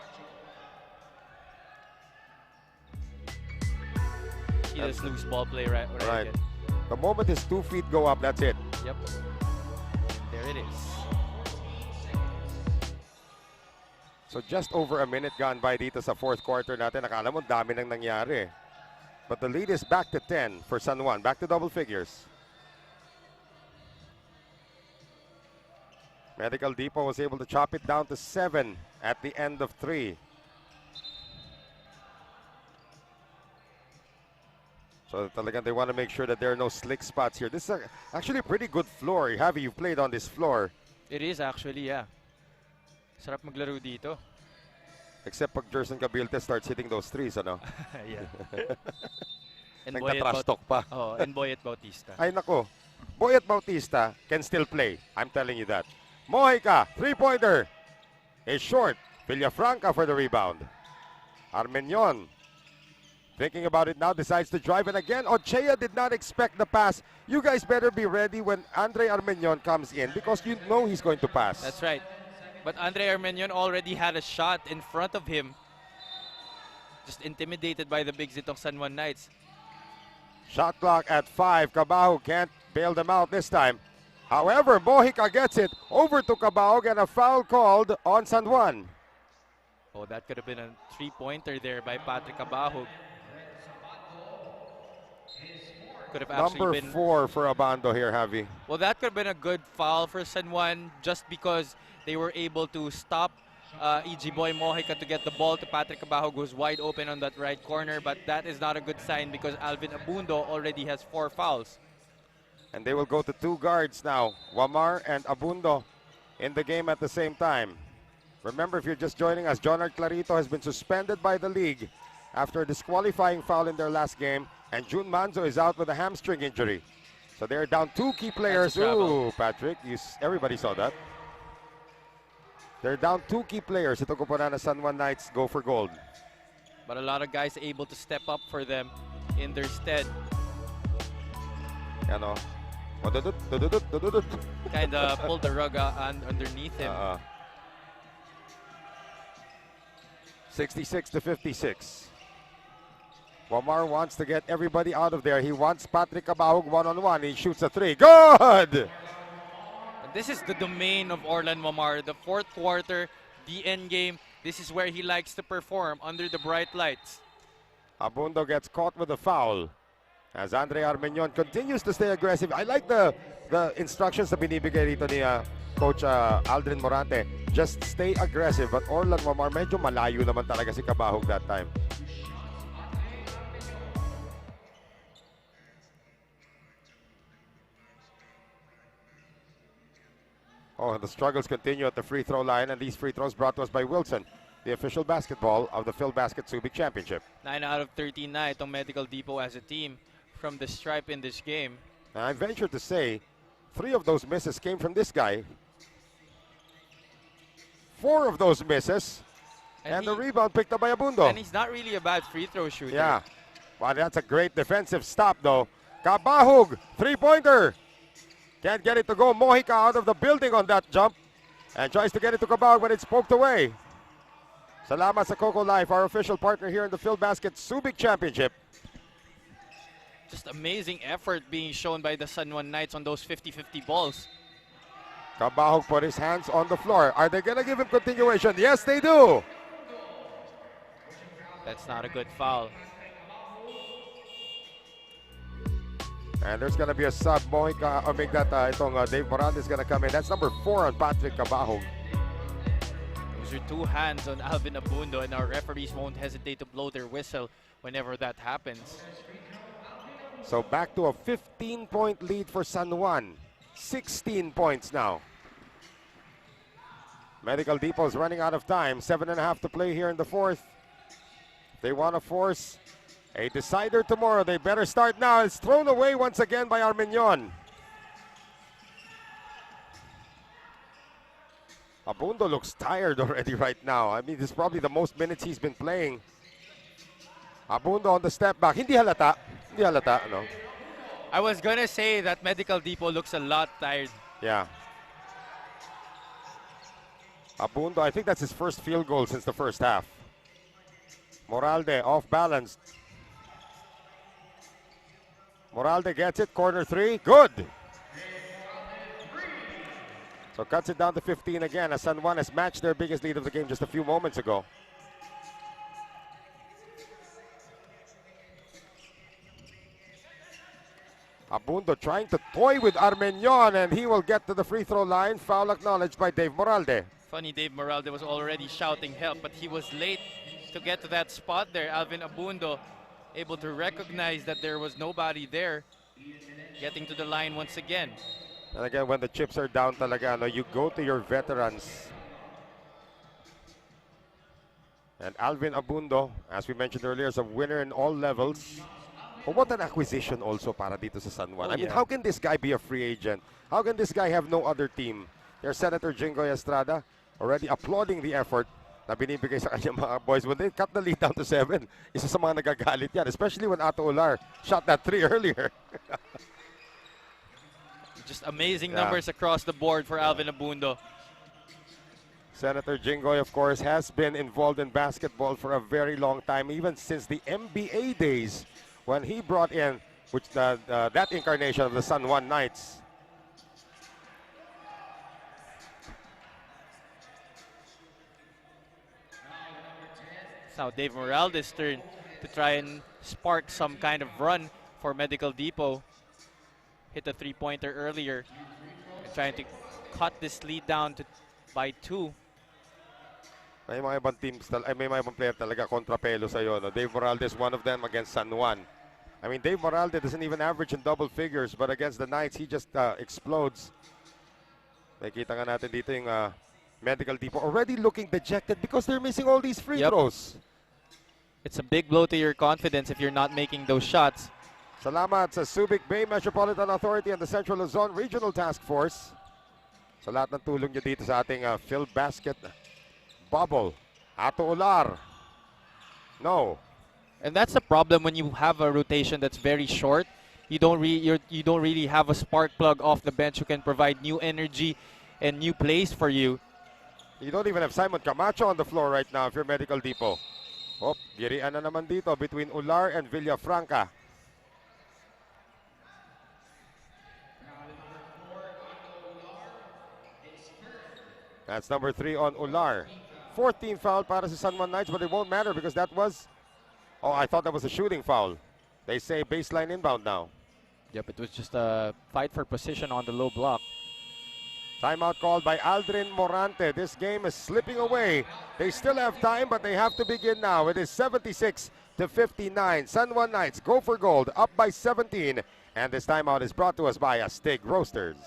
He does loose ball play right. The moment his 2 feet go up, that's it. Yep. There it is. So just over a minute gone by dito sa fourth quarter natin. Akala mo dami nang nangyari. But the lead is back to 10 for San Juan. Back to double figures. Medical Depot was able to chop it down to 7 at the end of 3. So talagang they want to make sure that there are no slick spots here. This is actually a pretty good floor. Javi, you've played on this floor. It is actually, yeah. Sarap maglaro dito. Except pag Jerson Cabilte starts hitting those threes, ano? Yeah. Nagtatrash talk pa. Oh, and Boyet Bautista. Ay nako. Boyet Bautista can still play. I'm telling you that. Mojica, 3-pointer. Is short. Villafranca for the rebound. Armenyon Thinking about it now, decides to drive. And again, Ochea did not expect the pass. You guys better be ready when Andre Armeñon comes in because you know he's going to pass. That's right. But Andre Armeñon already had a shot in front of him. Just intimidated by the bigs itong San Juan Knights. Shot clock at 5. Cabahug can't bail them out this time. However, Mojica gets it over to Cabahug and a foul called on San Juan. Oh, that could have been a three-pointer there by Patrick Cabahug. Could have actually Number been 4 for Abando here, Javi. Well, that could have been a good foul for San Juan just because they were able to stop EG Boy Mojica to get the ball to Patrick Cabahug, who's wide open on that right corner. But that is not a good sign because Alvin Abando already has 4 fouls. And they will go to 2 guards now. Wamar and Abando in the game at the same time. Remember, if you're just joining us, Jonard Clarito has been suspended by the league after a disqualifying foul in their last game. And Jun Manzo is out with a hamstring injury. So they're down 2 key players. Ooh, Patrick, everybody saw that. They're down 2 key players. Ito ko po na San Juan Knights go for gold. But a lot of guys able to step up for them in their stead. Ano? Kind of pulled the rug underneath him. 66 to 56. Wamar wants to get everybody out of there. He wants Patrick Cabahug one-on-one. He shoots a 3. Good! This is the domain of Orlan Wamar. The 4th quarter, the end game. This is where he likes to perform under the bright lights. Abando gets caught with a foul as Andre Armeñon continues to stay aggressive. I like the instructions na binibigay rito ni Coach Aldrin Morante. Just stay aggressive. But Orlan Wamar, medyo malayo naman talaga si Cabahug that time. Oh, and the struggles continue at the free throw line, and these free throws brought to us by Wilson, the official basketball of the Filbasket Subic Championship. 9 out of 13 na itong Medical Depot as a team from the stripe in this game. And I venture to say 3 of those misses came from this guy. 4 of those misses, and the rebound picked up by Abando. And he's not really a bad free throw shooter. Yeah, well, that's a great defensive stop though. Cabahug, 3-pointer. Can't get it to go. Mojica out of the building on that jump and tries to get it to Cabahug, but it's poked away. Salamat sa Coco Life, our official partner here in the Filbasket Subic Championship. Just amazing effort being shown by the San Juan Knights on those 50-50 balls. Cabahug put his hands on the floor. Are they going to give him continuation? Yes, they do. That's not a good foul. And there's going to be a sub. Mojica, or make that Dave Morales is going to come in. That's number 4 on Patrick Cabahug. Those are 2 hands on Alvin Abando, and our referees won't hesitate to blow their whistle whenever that happens. So back to a 15-point lead for San Juan. 16 points now. Medical Depot's running out of time. 7.5 to play here in the 4th. They want to force a decider tomorrow. They better start now. It's thrown away once again by Armeñon. Abando looks tired already right now. I mean, this is probably the most minutes he's been playing. Abando on the step back. Hindi halata. Hindi halata, no? I was gonna say that Medical Depot looks a lot tired. Yeah. Abando, I think that's his first field goal since the first half. Moralde off balance. Moralde gets it, corner 3, good. So cuts it down to 15 again as San Juan has matched their biggest lead of the game just a few moments ago. Abando trying to toy with Armeñon, and he will get to the free throw line. Foul acknowledged by Dave Moralde. Funny, Dave Moralde was already shouting help, but he was late to get to that spot there. Alvin Abando able to recognize that there was nobody there, getting to the line once again. And again, when the chips are down talaga, no, you go to your veterans. And Alvin Abando, as we mentioned earlier, is a winner in all levels. But what an acquisition also para dito sa San Juan. Oh, I mean, yeah. how can this guy be a free agent? How can this guy have no other team? There's Senator Jingoy Estrada already applauding the effort na binibigay sa kanyang mga boys. When they cut the lead down to 7, isa sa mga nagagalit yan, especially when Ato Ular shot that 3 earlier. Just amazing numbers across the board for Alvin Abando. Senator Jinggoy, of course, has been involved in basketball for a very long time, even since the NBA days when he brought in that incarnation of the San Juan Knights. Now Dave Moralde's turn to try and spark some kind of run for Medical Depot. Hit a three-pointer earlier and trying to cut this lead down by 2. May mga ibang teams, may mga ibang player talaga kontrapelo sa'yo. No? Dave Moralde is one of them against San Juan. I mean, Dave Moralde doesn't even average in double figures, but against the Knights, he just explodes. Nakikita nga natin dito yung Medical Depot already looking dejected because they're missing all these free throws. It's a big blow to your confidence if you're not making those shots. Salamat sa Subic Bay Metropolitan Authority and the Central Luzon Regional Task Force. Sa lahat ng tulong niyo dito sa ating Filbasket bubble. Ato Ular. No. And that's the problem when you have a rotation that's very short. You don't really have a spark plug off the bench who can provide new energy and new plays for you. You don't even have Simon Camacho on the floor right now if you're Medical Depot. Oh, girian na naman dito between Ular and Villafranca. That's number 3 on Ular. 14 foul para sa San Juan Knights, but it won't matter because that was... Oh, I thought that was a shooting foul. They say baseline inbound now. Yep, it was just a fight for position on the low block. Timeout called by Aldrin Morante. This game is slipping away. They still have time, but they have to begin now. It is 76-59. San Juan Knights go for gold, up by 17. And this timeout is brought to us by Astig Roasters.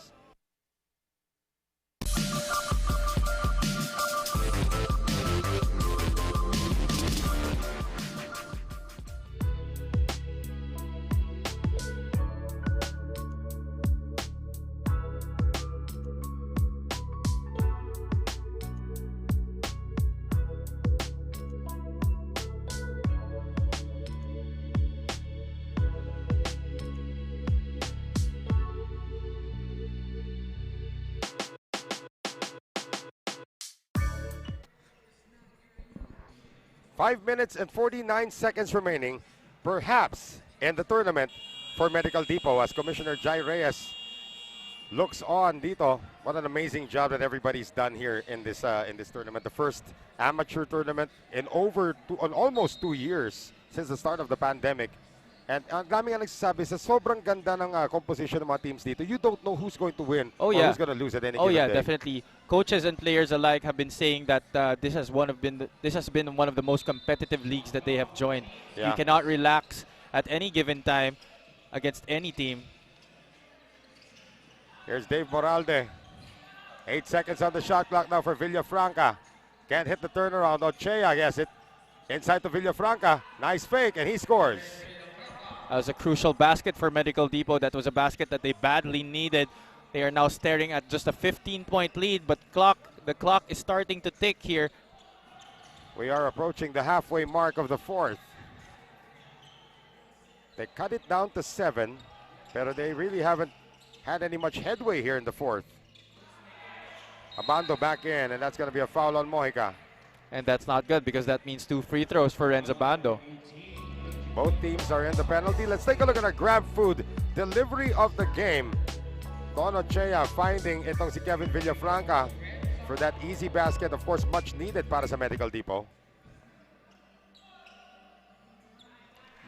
Five minutes and 49 seconds remaining, perhaps in the tournament for Medical Depot as Commissioner Jai Reyes looks on dito. What an amazing job that everybody's done here in this tournament. The first amateur tournament in almost 2 years since the start of the pandemic. And ang dami nga nagsasabi sa sobrang ganda ng composition ng mga teams dito. You don't know who's going to win or who's going to lose at any given day. Definitely. Coaches and players alike have been saying that this has been one of the most competitive leagues that they have joined. You cannot relax at any given time against any team. Here's Dave Moralde. 8 seconds on the shot clock now for Villafranca. Can't hit the turnaround. Ochea gets it inside to Villafranca. Nice fake, and he scores. That was a crucial basket for Medical Depot. That was a basket that they badly needed. They are now staring at just a 15-point lead, but the clock is starting to tick here. We are approaching the halfway mark of the fourth. They cut it down to 7, but they really haven't had any much headway here in the fourth. Abando back in, and that's going to be a foul on Mojica. And that's not good because that means 2 free throws for Rhenz Abando. Both teams are in the penalty. Let's take a look at our grab food delivery of the game. Don Ochea finding itong si Kevin Villafranca for that easy basket. Of course, much needed para sa Medical Depot.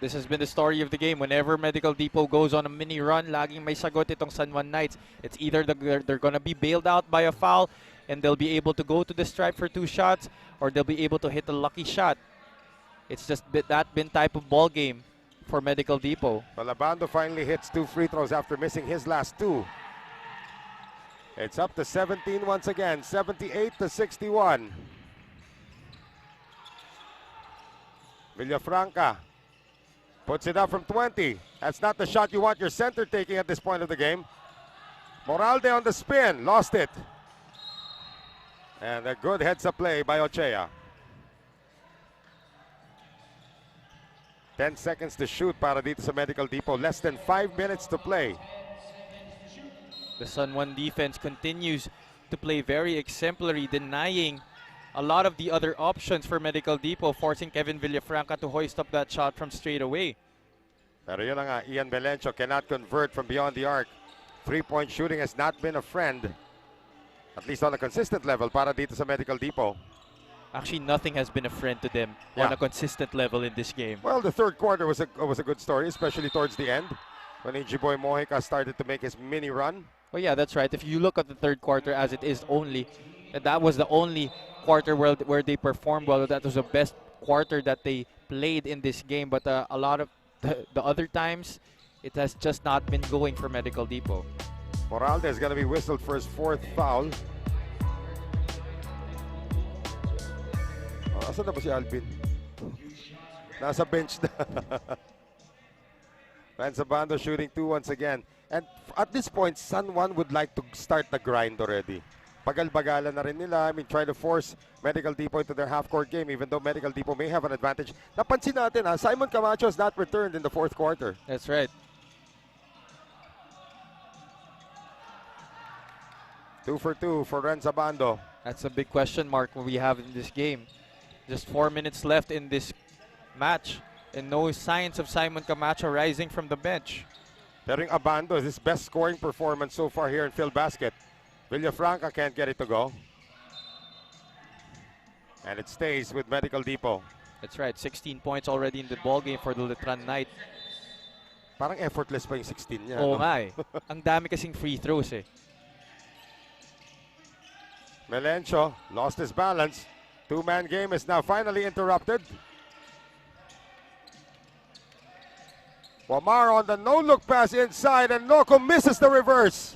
This has been the story of the game. Whenever Medical Depot goes on a mini run, laging may sagot itong San Juan Knights. It's either they're going to be bailed out by a foul and they'll be able to go to the stripe for 2 shots, or they'll be able to hit a lucky shot. It's just that been type of ball game for Medical Depot. Well, Abando finally hits 2 free throws after missing his last 2. It's up to 17 once again, 78-61. Villafranca puts it up from 20. That's not the shot you want your center taking at this point of the game. Moralde on the spin, lost it. And a good heads-up play by Ochea. 10 seconds to shoot para dito sa Medical Depot. Less than 5 minutes to play. The San Juan defense continues to play very exemplary, denying a lot of the other options for Medical Depot, forcing Kevin Villafranca to hoist up that shot from straight away. Pero yun na nga, Ian Melencio cannot convert from beyond the arc. Three-point shooting has not been a friend, at least on a consistent level, para dito sa Medical Depot. Actually, nothing has been a friend to them on a consistent level in this game. Well, the third quarter was a good story, especially towards the end, when Ijiboy Mojica started to make his mini run. Well, yeah, that's right. If you look at the third quarter as it is only, that was the only quarter where they performed well. That was the best quarter that they played in this game. But a lot of the other times, it has just not been going for Medical Depot. Moralde is going to be whistled for his fourth foul. Asan na ba si Alvin? Nasa bench na. Rhenz Abando shooting 2 once again. And at this point, San Juan would like to start the grind already. Bagal-bagalan na rin nila. I mean, try to force Medical Depot into their half-court game, even though Medical Depot may have an advantage. Napansin natin, Simon Camacho has not returned in the fourth quarter. That's right. 2 for 2 for Rhenz Abando. That's a big question mark we have in this game. Just 4 minutes left in this match, and no signs of Simon Camacho rising from the bench. Pero yung Abando is his best scoring performance so far here in Filbasket. Villafranca can't get it to go. And it stays with Medical Depot. That's right, 16 points already in the ball game for the Letran Knight. Parang effortless pa yung 16 niya. Oo nga eh. Ang dami kasing free throws eh. Melencio lost his balance. Two-man game is now finally interrupted. Wamar on the no-look pass inside, and Noko misses the reverse.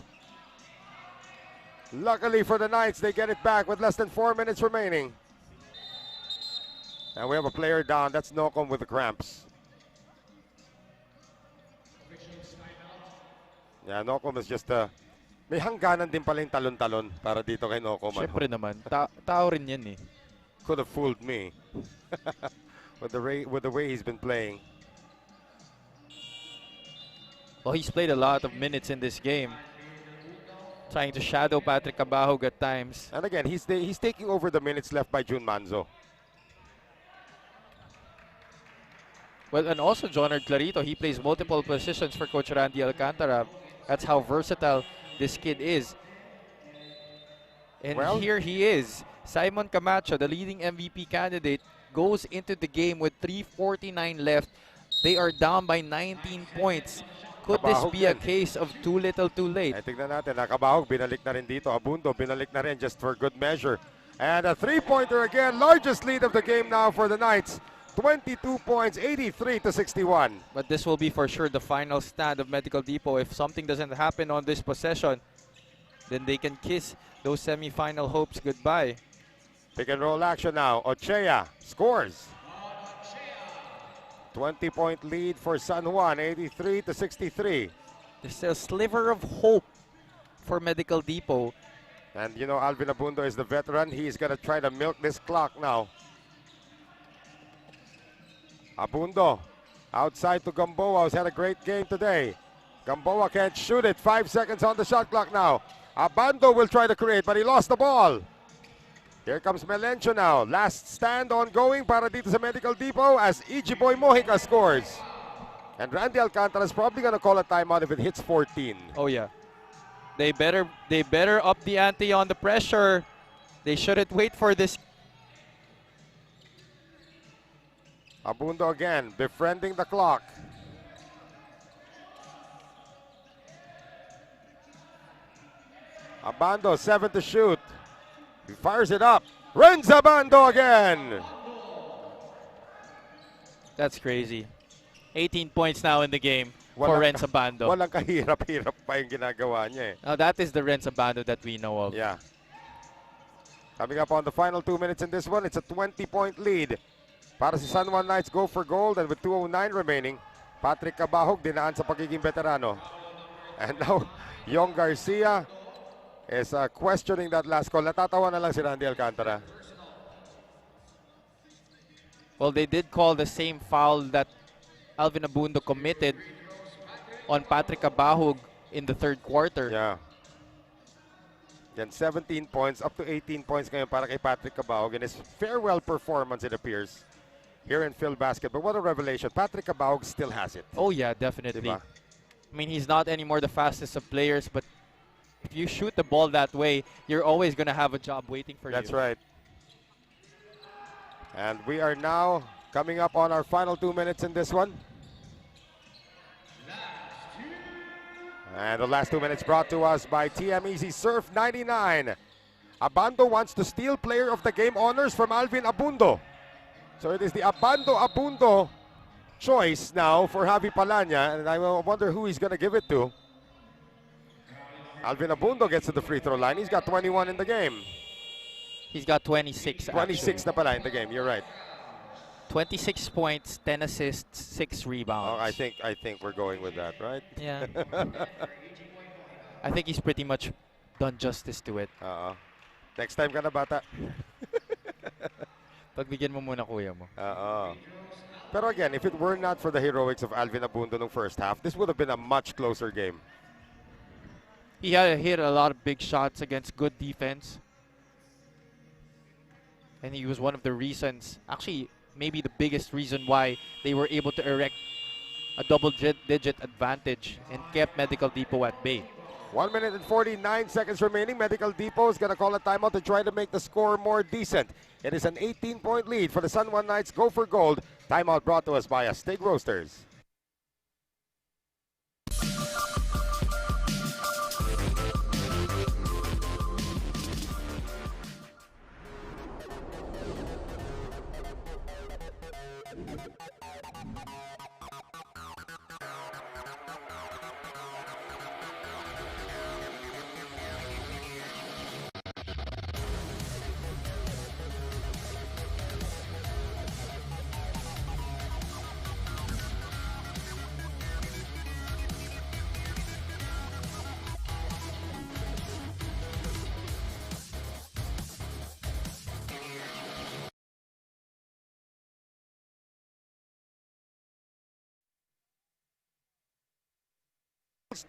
Luckily for the Knights, they get it back with less than 4 minutes remaining. And we have a player down. That's Nocom with the cramps. Yeah, Nocom is just may hangganan din pala yung talon-talon para dito kay Nocom. Siyempre naman. Tao rin yan eh. Could have fooled me with the way he's been playing. Well, he's played a lot of minutes in this game, trying to shadow Patrick Cabahog at times. And again, he's taking over the minutes left by Jun Manzo. Well, and also Jonard Clarito, he plays multiple positions for Coach Randy Alcantara. That's how versatile this kid is. And here he is. Simon Camacho, the leading MVP candidate, goes into the game with 3:49 left. They are down by 19 points. Could this be a case of too little too late? Ay, tignan natin, Kabahog, binalik na rin dito. Abundo, binalik na rin just for good measure. And a three-pointer again, largest lead of the game now for the Knights. 22 points, 83-61. But this will be for sure the final stand of Medical Depot. If something doesn't happen on this possession, then they can kiss those semi-final hopes goodbye. Pick and roll action now. Ochea scores. 20-point lead for San Juan, 83-63. There's a sliver of hope for Medical Depot. And you know, Alvin Abundo is the veteran. He's going to try to milk this clock now. Abundo outside to Gamboa, who's had a great game today. Gamboa can't shoot it. 5 seconds on the shot clock now. Abando will try to create, but he lost the ball. Here comes Melencio now. Last stand ongoing para dito sa Medical Depot as Ijiboy Mojica scores. And Randy Alcantara is probably going to call a timeout if it hits 14. Oh yeah. They better up the ante on the pressure. They shouldn't wait for this. Abundo again, befriending the clock. Abando, 7 to shoot. He fires it up. Rhenz Abando again. That's crazy. 18 points now in the game for Rhenz Abando. Walang kahirap-hirap pa yung ginagawa niya eh. Now that is the Rhenz Abando that we know of. Yeah. Coming up on the final 2 minutes in this one, it's a 20-point lead. Para si San Juan Knights go for gold, and with 2:09 remaining, Patrick Cabahog dinaan sa pagiging veterano. And now, Yong Garcia is questioning that last call. Natatawa na lang si Randy Alcantara. Well, they did call the same foul that Alvin Abando committed on Patrick Abahog in the third quarter. Yeah. Yan, 17 points, up to 18 points ngayon para kay Patrick Abahog in his farewell performance, it appears, here in Filbasket. But what a revelation. Patrick Abahog still has it. Oh yeah, definitely. Diba? I mean, he's not anymore the fastest of players, but if you shoot the ball that way, you're always going to have a job waiting for you. That's right. And we are now coming up on our final 2 minutes in this one. And the last 2 minutes brought to us by TM Easy Surf 99. Abando wants to steal player of the game honors from Alvin Abando. So it is the Abando choice now for Javi Palanya, and I wonder who he's going to give it to. Alvin Abando gets to the free throw line. He's got 21 in the game. He's got 26. 26 na pala in the game. You're right. 26 points, 10 assists, 6 rebounds. Oh, I think we're going with that, right? Yeah. I think he's pretty much done justice to it. Next time ka na, bata. Pagbigyan mo muna kuya mo. Pero again, if it were not for the heroics of Alvin Abando in the first half, this would have been a much closer game. He had hit a lot of big shots against good defense. And he was one of the reasons, actually maybe the biggest reason why they were able to erect a double-digit advantage and kept Medical Depot at bay. 1 minute and 49 seconds remaining. Medical Depot is going to call a timeout to try to make the score more decent. It is an 18-point lead for the San Juan Knights. Go for gold. Timeout brought to us by Astig Roasters.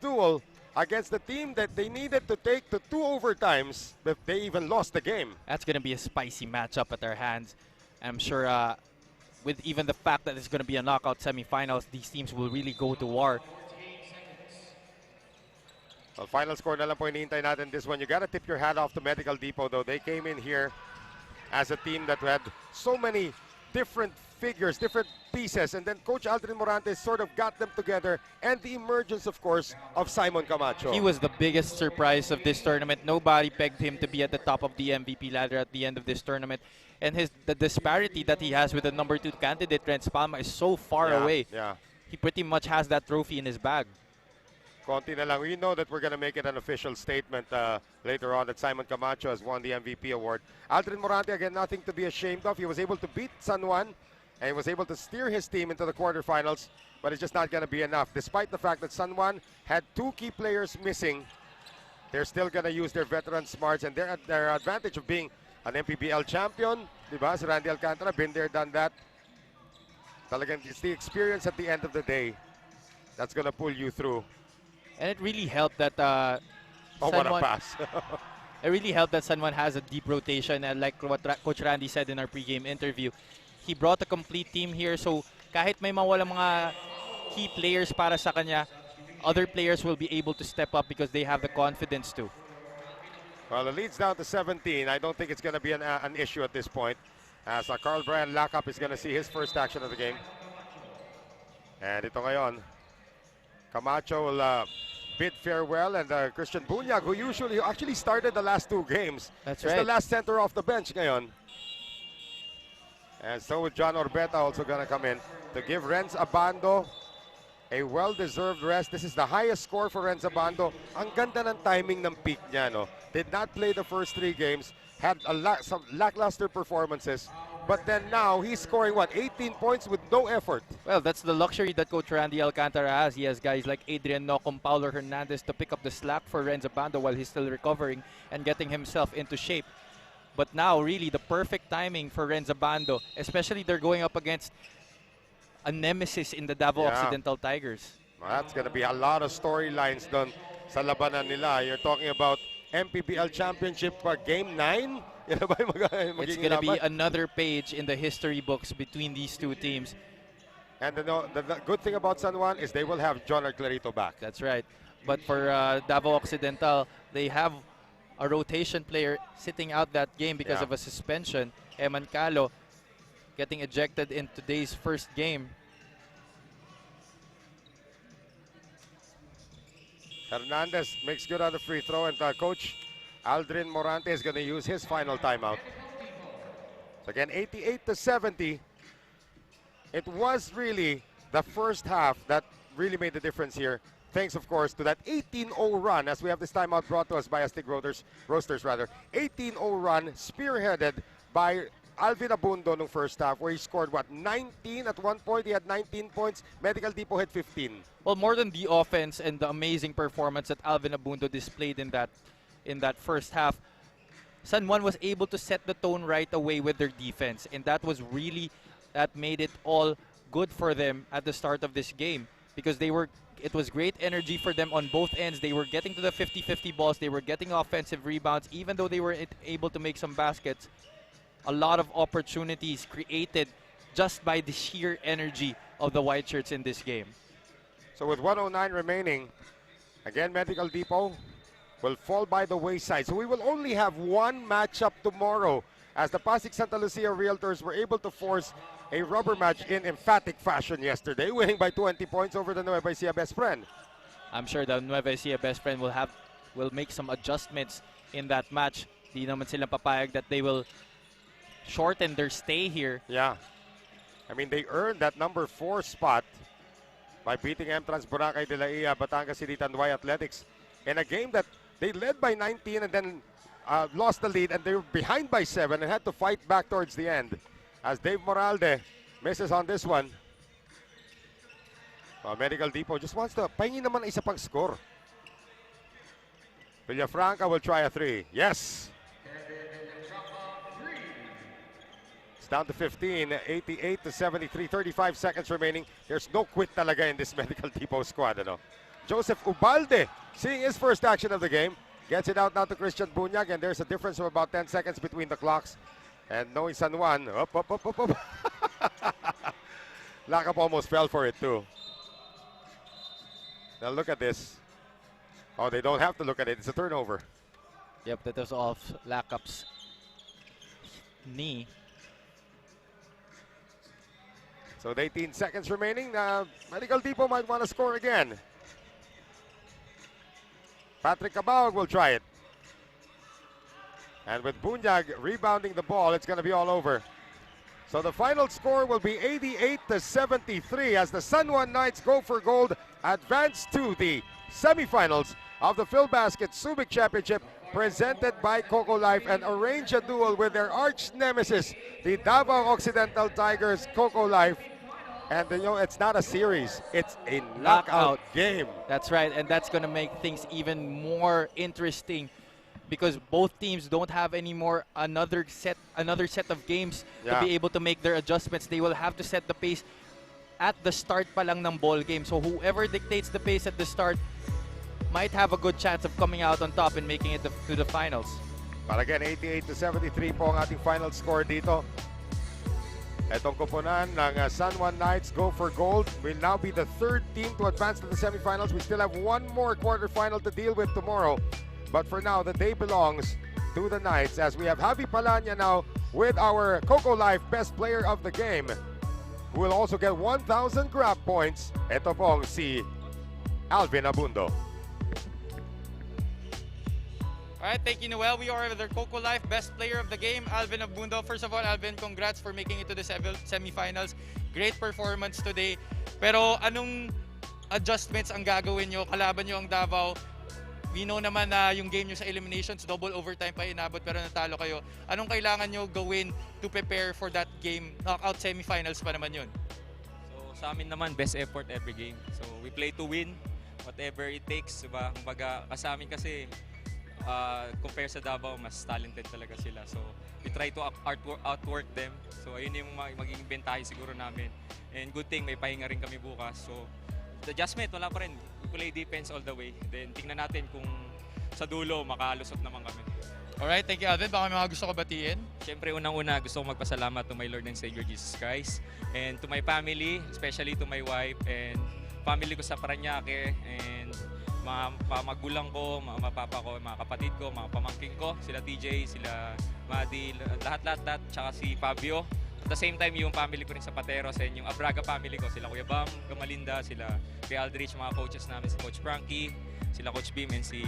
Duel against the team that they needed to take to 2 overtimes, but they even lost the game. That's going to be a spicy matchup at their hands. I'm sure with even the fact that it's going to be a knockout semifinals, these teams will really go to war. Well, final score na lang po hinihintay natin this one. You got to tip your hat off to Medical Depot, though. They came in here as a team that had so many different figures, different pieces, and then Coach Aldrin Morantes sort of got them together, and the emergence, of course, of Simon Camacho. He was the biggest surprise of this tournament. Nobody pegged him to be at the top of the MVP ladder at the end of this tournament, and the disparity that he has with the number 2 candidate, Rhenz Mamuyac, is so far away. Yeah. He pretty much has that trophy in his bag. Konti na lang. We know that we're going to make it an official statement later on that Simon Camacho has won the MVP award. Aldrin Morante, again, nothing to be ashamed of. He was able to beat San Juan, and he was able to steer his team into the quarterfinals, but it's just not going to be enough. Despite the fact that San Juan had 2 key players missing, they're still going to use their veteran smarts and their advantage of being an MPBL champion. Diba? Si Randy Alcantara, been there, done that. Talagang it's the experience at the end of the day that's going to pull you through. And it really helped that what a pass. It really helped that San Juan has a deep rotation, and like what Coach Randy said in our pregame interview, he brought a complete team here, so kahit may mawala mga key players para sa kanya, other players will be able to step up because they have the confidence to. Well, the lead's down to 17. I don't think it's going to be an issue at this point, as Carl Brian Lackup is going to see his first action of the game. And ito ngayon, Camacho will bid farewell, and Christian Bunyag, who actually started the last 2 games. That's is right. the last center off the bench ngayon. And so with John Orbeta also going to come in to give Rhenz Abando a well-deserved rest. This is the highest score for Rhenz Abando. Ang ganda ng timing ng peak niya, no? Did not play the first 3 games, had some lackluster performances, but then now he's scoring, 18 points with no effort. Well, that's the luxury that Coach Randy Alcantara has. He has guys like Adrian Nocom, Paulo Hernandez to pick up the slack for Rhenz Abando while he's still recovering and getting himself into shape. But now, really, the perfect timing for Rhenz Abando, especially they're going up against a nemesis in the Davao Occidental Tigers. Well, that's going to be a lot of storylines doon sa labanan nila. You're talking about MPBL Championship Game 9? Yan ba yung It's going to be another page in the history books between these two teams. And the good thing about San Juan is they will have John Clarito back. That's right. But for Davao Occidental, they have a rotation player sitting out that game because of a suspension. Eman Calo getting ejected in today's first game. Hernandez makes good on the free throw, and Coach Aldrin Morante is going to use his final timeout. So again, 88-70. It was really the first half that really made the difference here. Thanks, of course, to that 18-0 run, as we have this timeout brought to us by Astig Roasters. 18-0 run spearheaded by Alvin Abando in the first half, where he scored, 19 at one point. He had 19 points. Medical Depot had 15. Well, more than the offense and the amazing performance that Alvin Abando displayed in that first half, San Juan was able to set the tone right away with their defense, and that made it all good for them at the start of this game, because it was great energy for them on both ends. They were getting to the 50-50 balls. They were getting offensive rebounds. Even though they were able to make some baskets, a lot of opportunities created just by the sheer energy of the White Shirts in this game. So with 109 remaining, again, Medical Depot will fall by the wayside. So we will only have one matchup tomorrow, as the Pasig Santa Lucia Realtors were able to force a rubber match in emphatic fashion yesterday, winning by 20 points over the Nueva Ecija Best Friend. I'm sure the Nueva Ecija Best Friend will make some adjustments in that match. Di naman silang papayag that they will shorten their stay here. Yeah. I mean, they earned that number 4 spot by beating M-Trans Boracay de la Ia, Batangas City Tanduay Athletics in a game that they led by 19 and then lost the lead, and they were behind by 7 and had to fight back towards the end, as Dave Moralde misses on this one. Medical Depot just wants to pahingi naman isa pang score. Villafranca will try a 3. Yes! It's down to 15, 88-73, 35 seconds remaining. There's no quit talaga in this Medical Depot squad. Joseph Ubalde, seeing his first action of the game, gets it out now to Christian Bunyag, and there's a difference of about 10 seconds between the clocks. And knowing San Juan, up. Lakap almost fell for it too. Now look at this. Oh, they don't have to look at it. It's a turnover. Yep, that was off Lakap's knee. So with 18 seconds remaining, Medical Depot might want to score again. Patrick Cabawag will try it. And with Bunyag rebounding the ball, it's going to be all over. So the final score will be 88-73 as the San Juan Knights go for gold, advance to the semifinals of the Filbasket Subic Championship, presented by Coco Life, and arrange a duel with their arch nemesis, the Davao Occidental Tigers, Coco Life. And it's not a series, it's a knockout game. That's right, and that's going to make things even more interesting, because both teams don't have anymore another set of games to be able to make their adjustments. They will have to set the pace at the start pa lang ng ball game. So whoever dictates the pace at the start might have a good chance of coming out on top and making it to the finals. But again, 88-73 po ang ating final score dito. Etong koponan ng San Juan Knights go for gold will now be the third team to advance to the semifinals. We still have one more quarterfinal to deal with tomorrow. But for now, the day belongs to the Knights, as we have Javi Palanya now with our Coco Life Best Player of the Game, who will also get 1,000 grab points. Ito pong si Alvin Abando. Alright, thank you, Noel. We are with our Coco Life Best Player of the Game, Alvin Abando. First of all, Alvin, congrats for making it to the semifinals. Great performance today. Pero anong adjustments ang gagawin nyo? Kalaban nyo ang Davao. We know naman na yung game nyo sa eliminations, double overtime pa inabot, pero natalo kayo. Anong kailangan nyo gawin to prepare for that game? Knockout semifinals pa naman yun. So sa amin naman, best effort every game. So we play to win, whatever it takes. Diba? Kumbaga, sa amin kasi, compare sa Davao, mas talented talaga sila. So, we try to outwork them. So, ayun yung magiging bentahe siguro namin. And good thing, may pahinga rin kami bukas. So, the adjustment, wala pa rin. We play defense all the way. Then, tingnan natin kung sa dulo, makalusot naman kami. Alright, thank you, Alvin. Baka may mga gusto ko batiin? Siyempre, unang-una, gusto kong magpasalamat to my Lord and Savior Jesus Christ. And to my family, especially to my wife, and family ko sa Parañaque, and mga magulang ko, mga papa ko, mga kapatid ko, mga pamangking ko, sila TJ, sila Madi, lahat, tsaka si Fabio. At the same time, yung family ko rin sa Pateros and yung Abraga family ko, sila Kuya Bam, Gamalinda, sila Kuya Aldrich, mga coaches namin, si Coach Frankie, sila Coach Bim, and si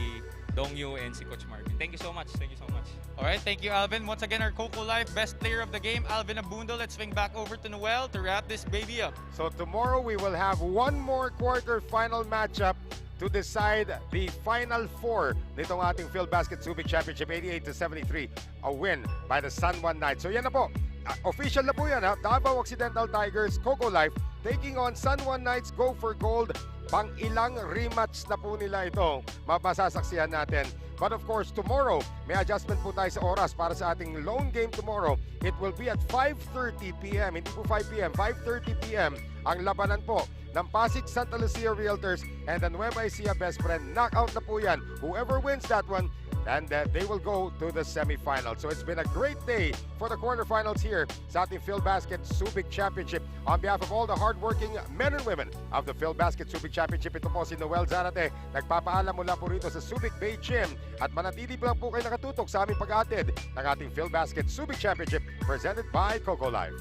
Dongyu, and si Coach Marvin. Thank you so much. Thank you so much. Alright, thank you, Alvin. Once again, our Coco Life best player of the game, Alvin Abando. Let's swing back over to Noel to wrap this baby up. So tomorrow we will have one more quarterfinal matchup to decide the final four nitong ating Filbasket Subic Championship, 88-73, a win by the San Juan Knights. So yan na po, official na po yan ha, Davao Occidental Tigers, Coco Life, taking on San Juan Knights, Go for Gold. Pang ilang rematch na po nila ito, mapasasaksihan natin. But of course, tomorrow, may adjustment po tayo sa oras para sa ating lone game tomorrow. It will be at 5:30 p.m. Hindi po 5 p.m., 5:30 p.m. ang labanan po ng Pasig Santa Lucia Realtors and the Nueva Ecija Best Friend. Knockout na po yan. Whoever wins that one, and they will go to the semifinals. So it's been a great day for the quarterfinals here sa ating Filbasket Subic Championship. On behalf of all the hardworking men and women of the Filbasket Subic Championship, ito po si Noel Zarate, nagpapaalam mula po rito sa Subic Bay Gym at manatili lang po kayo nakatutok sa aming pag-atid ng ating Filbasket Subic Championship presented by Coco Life.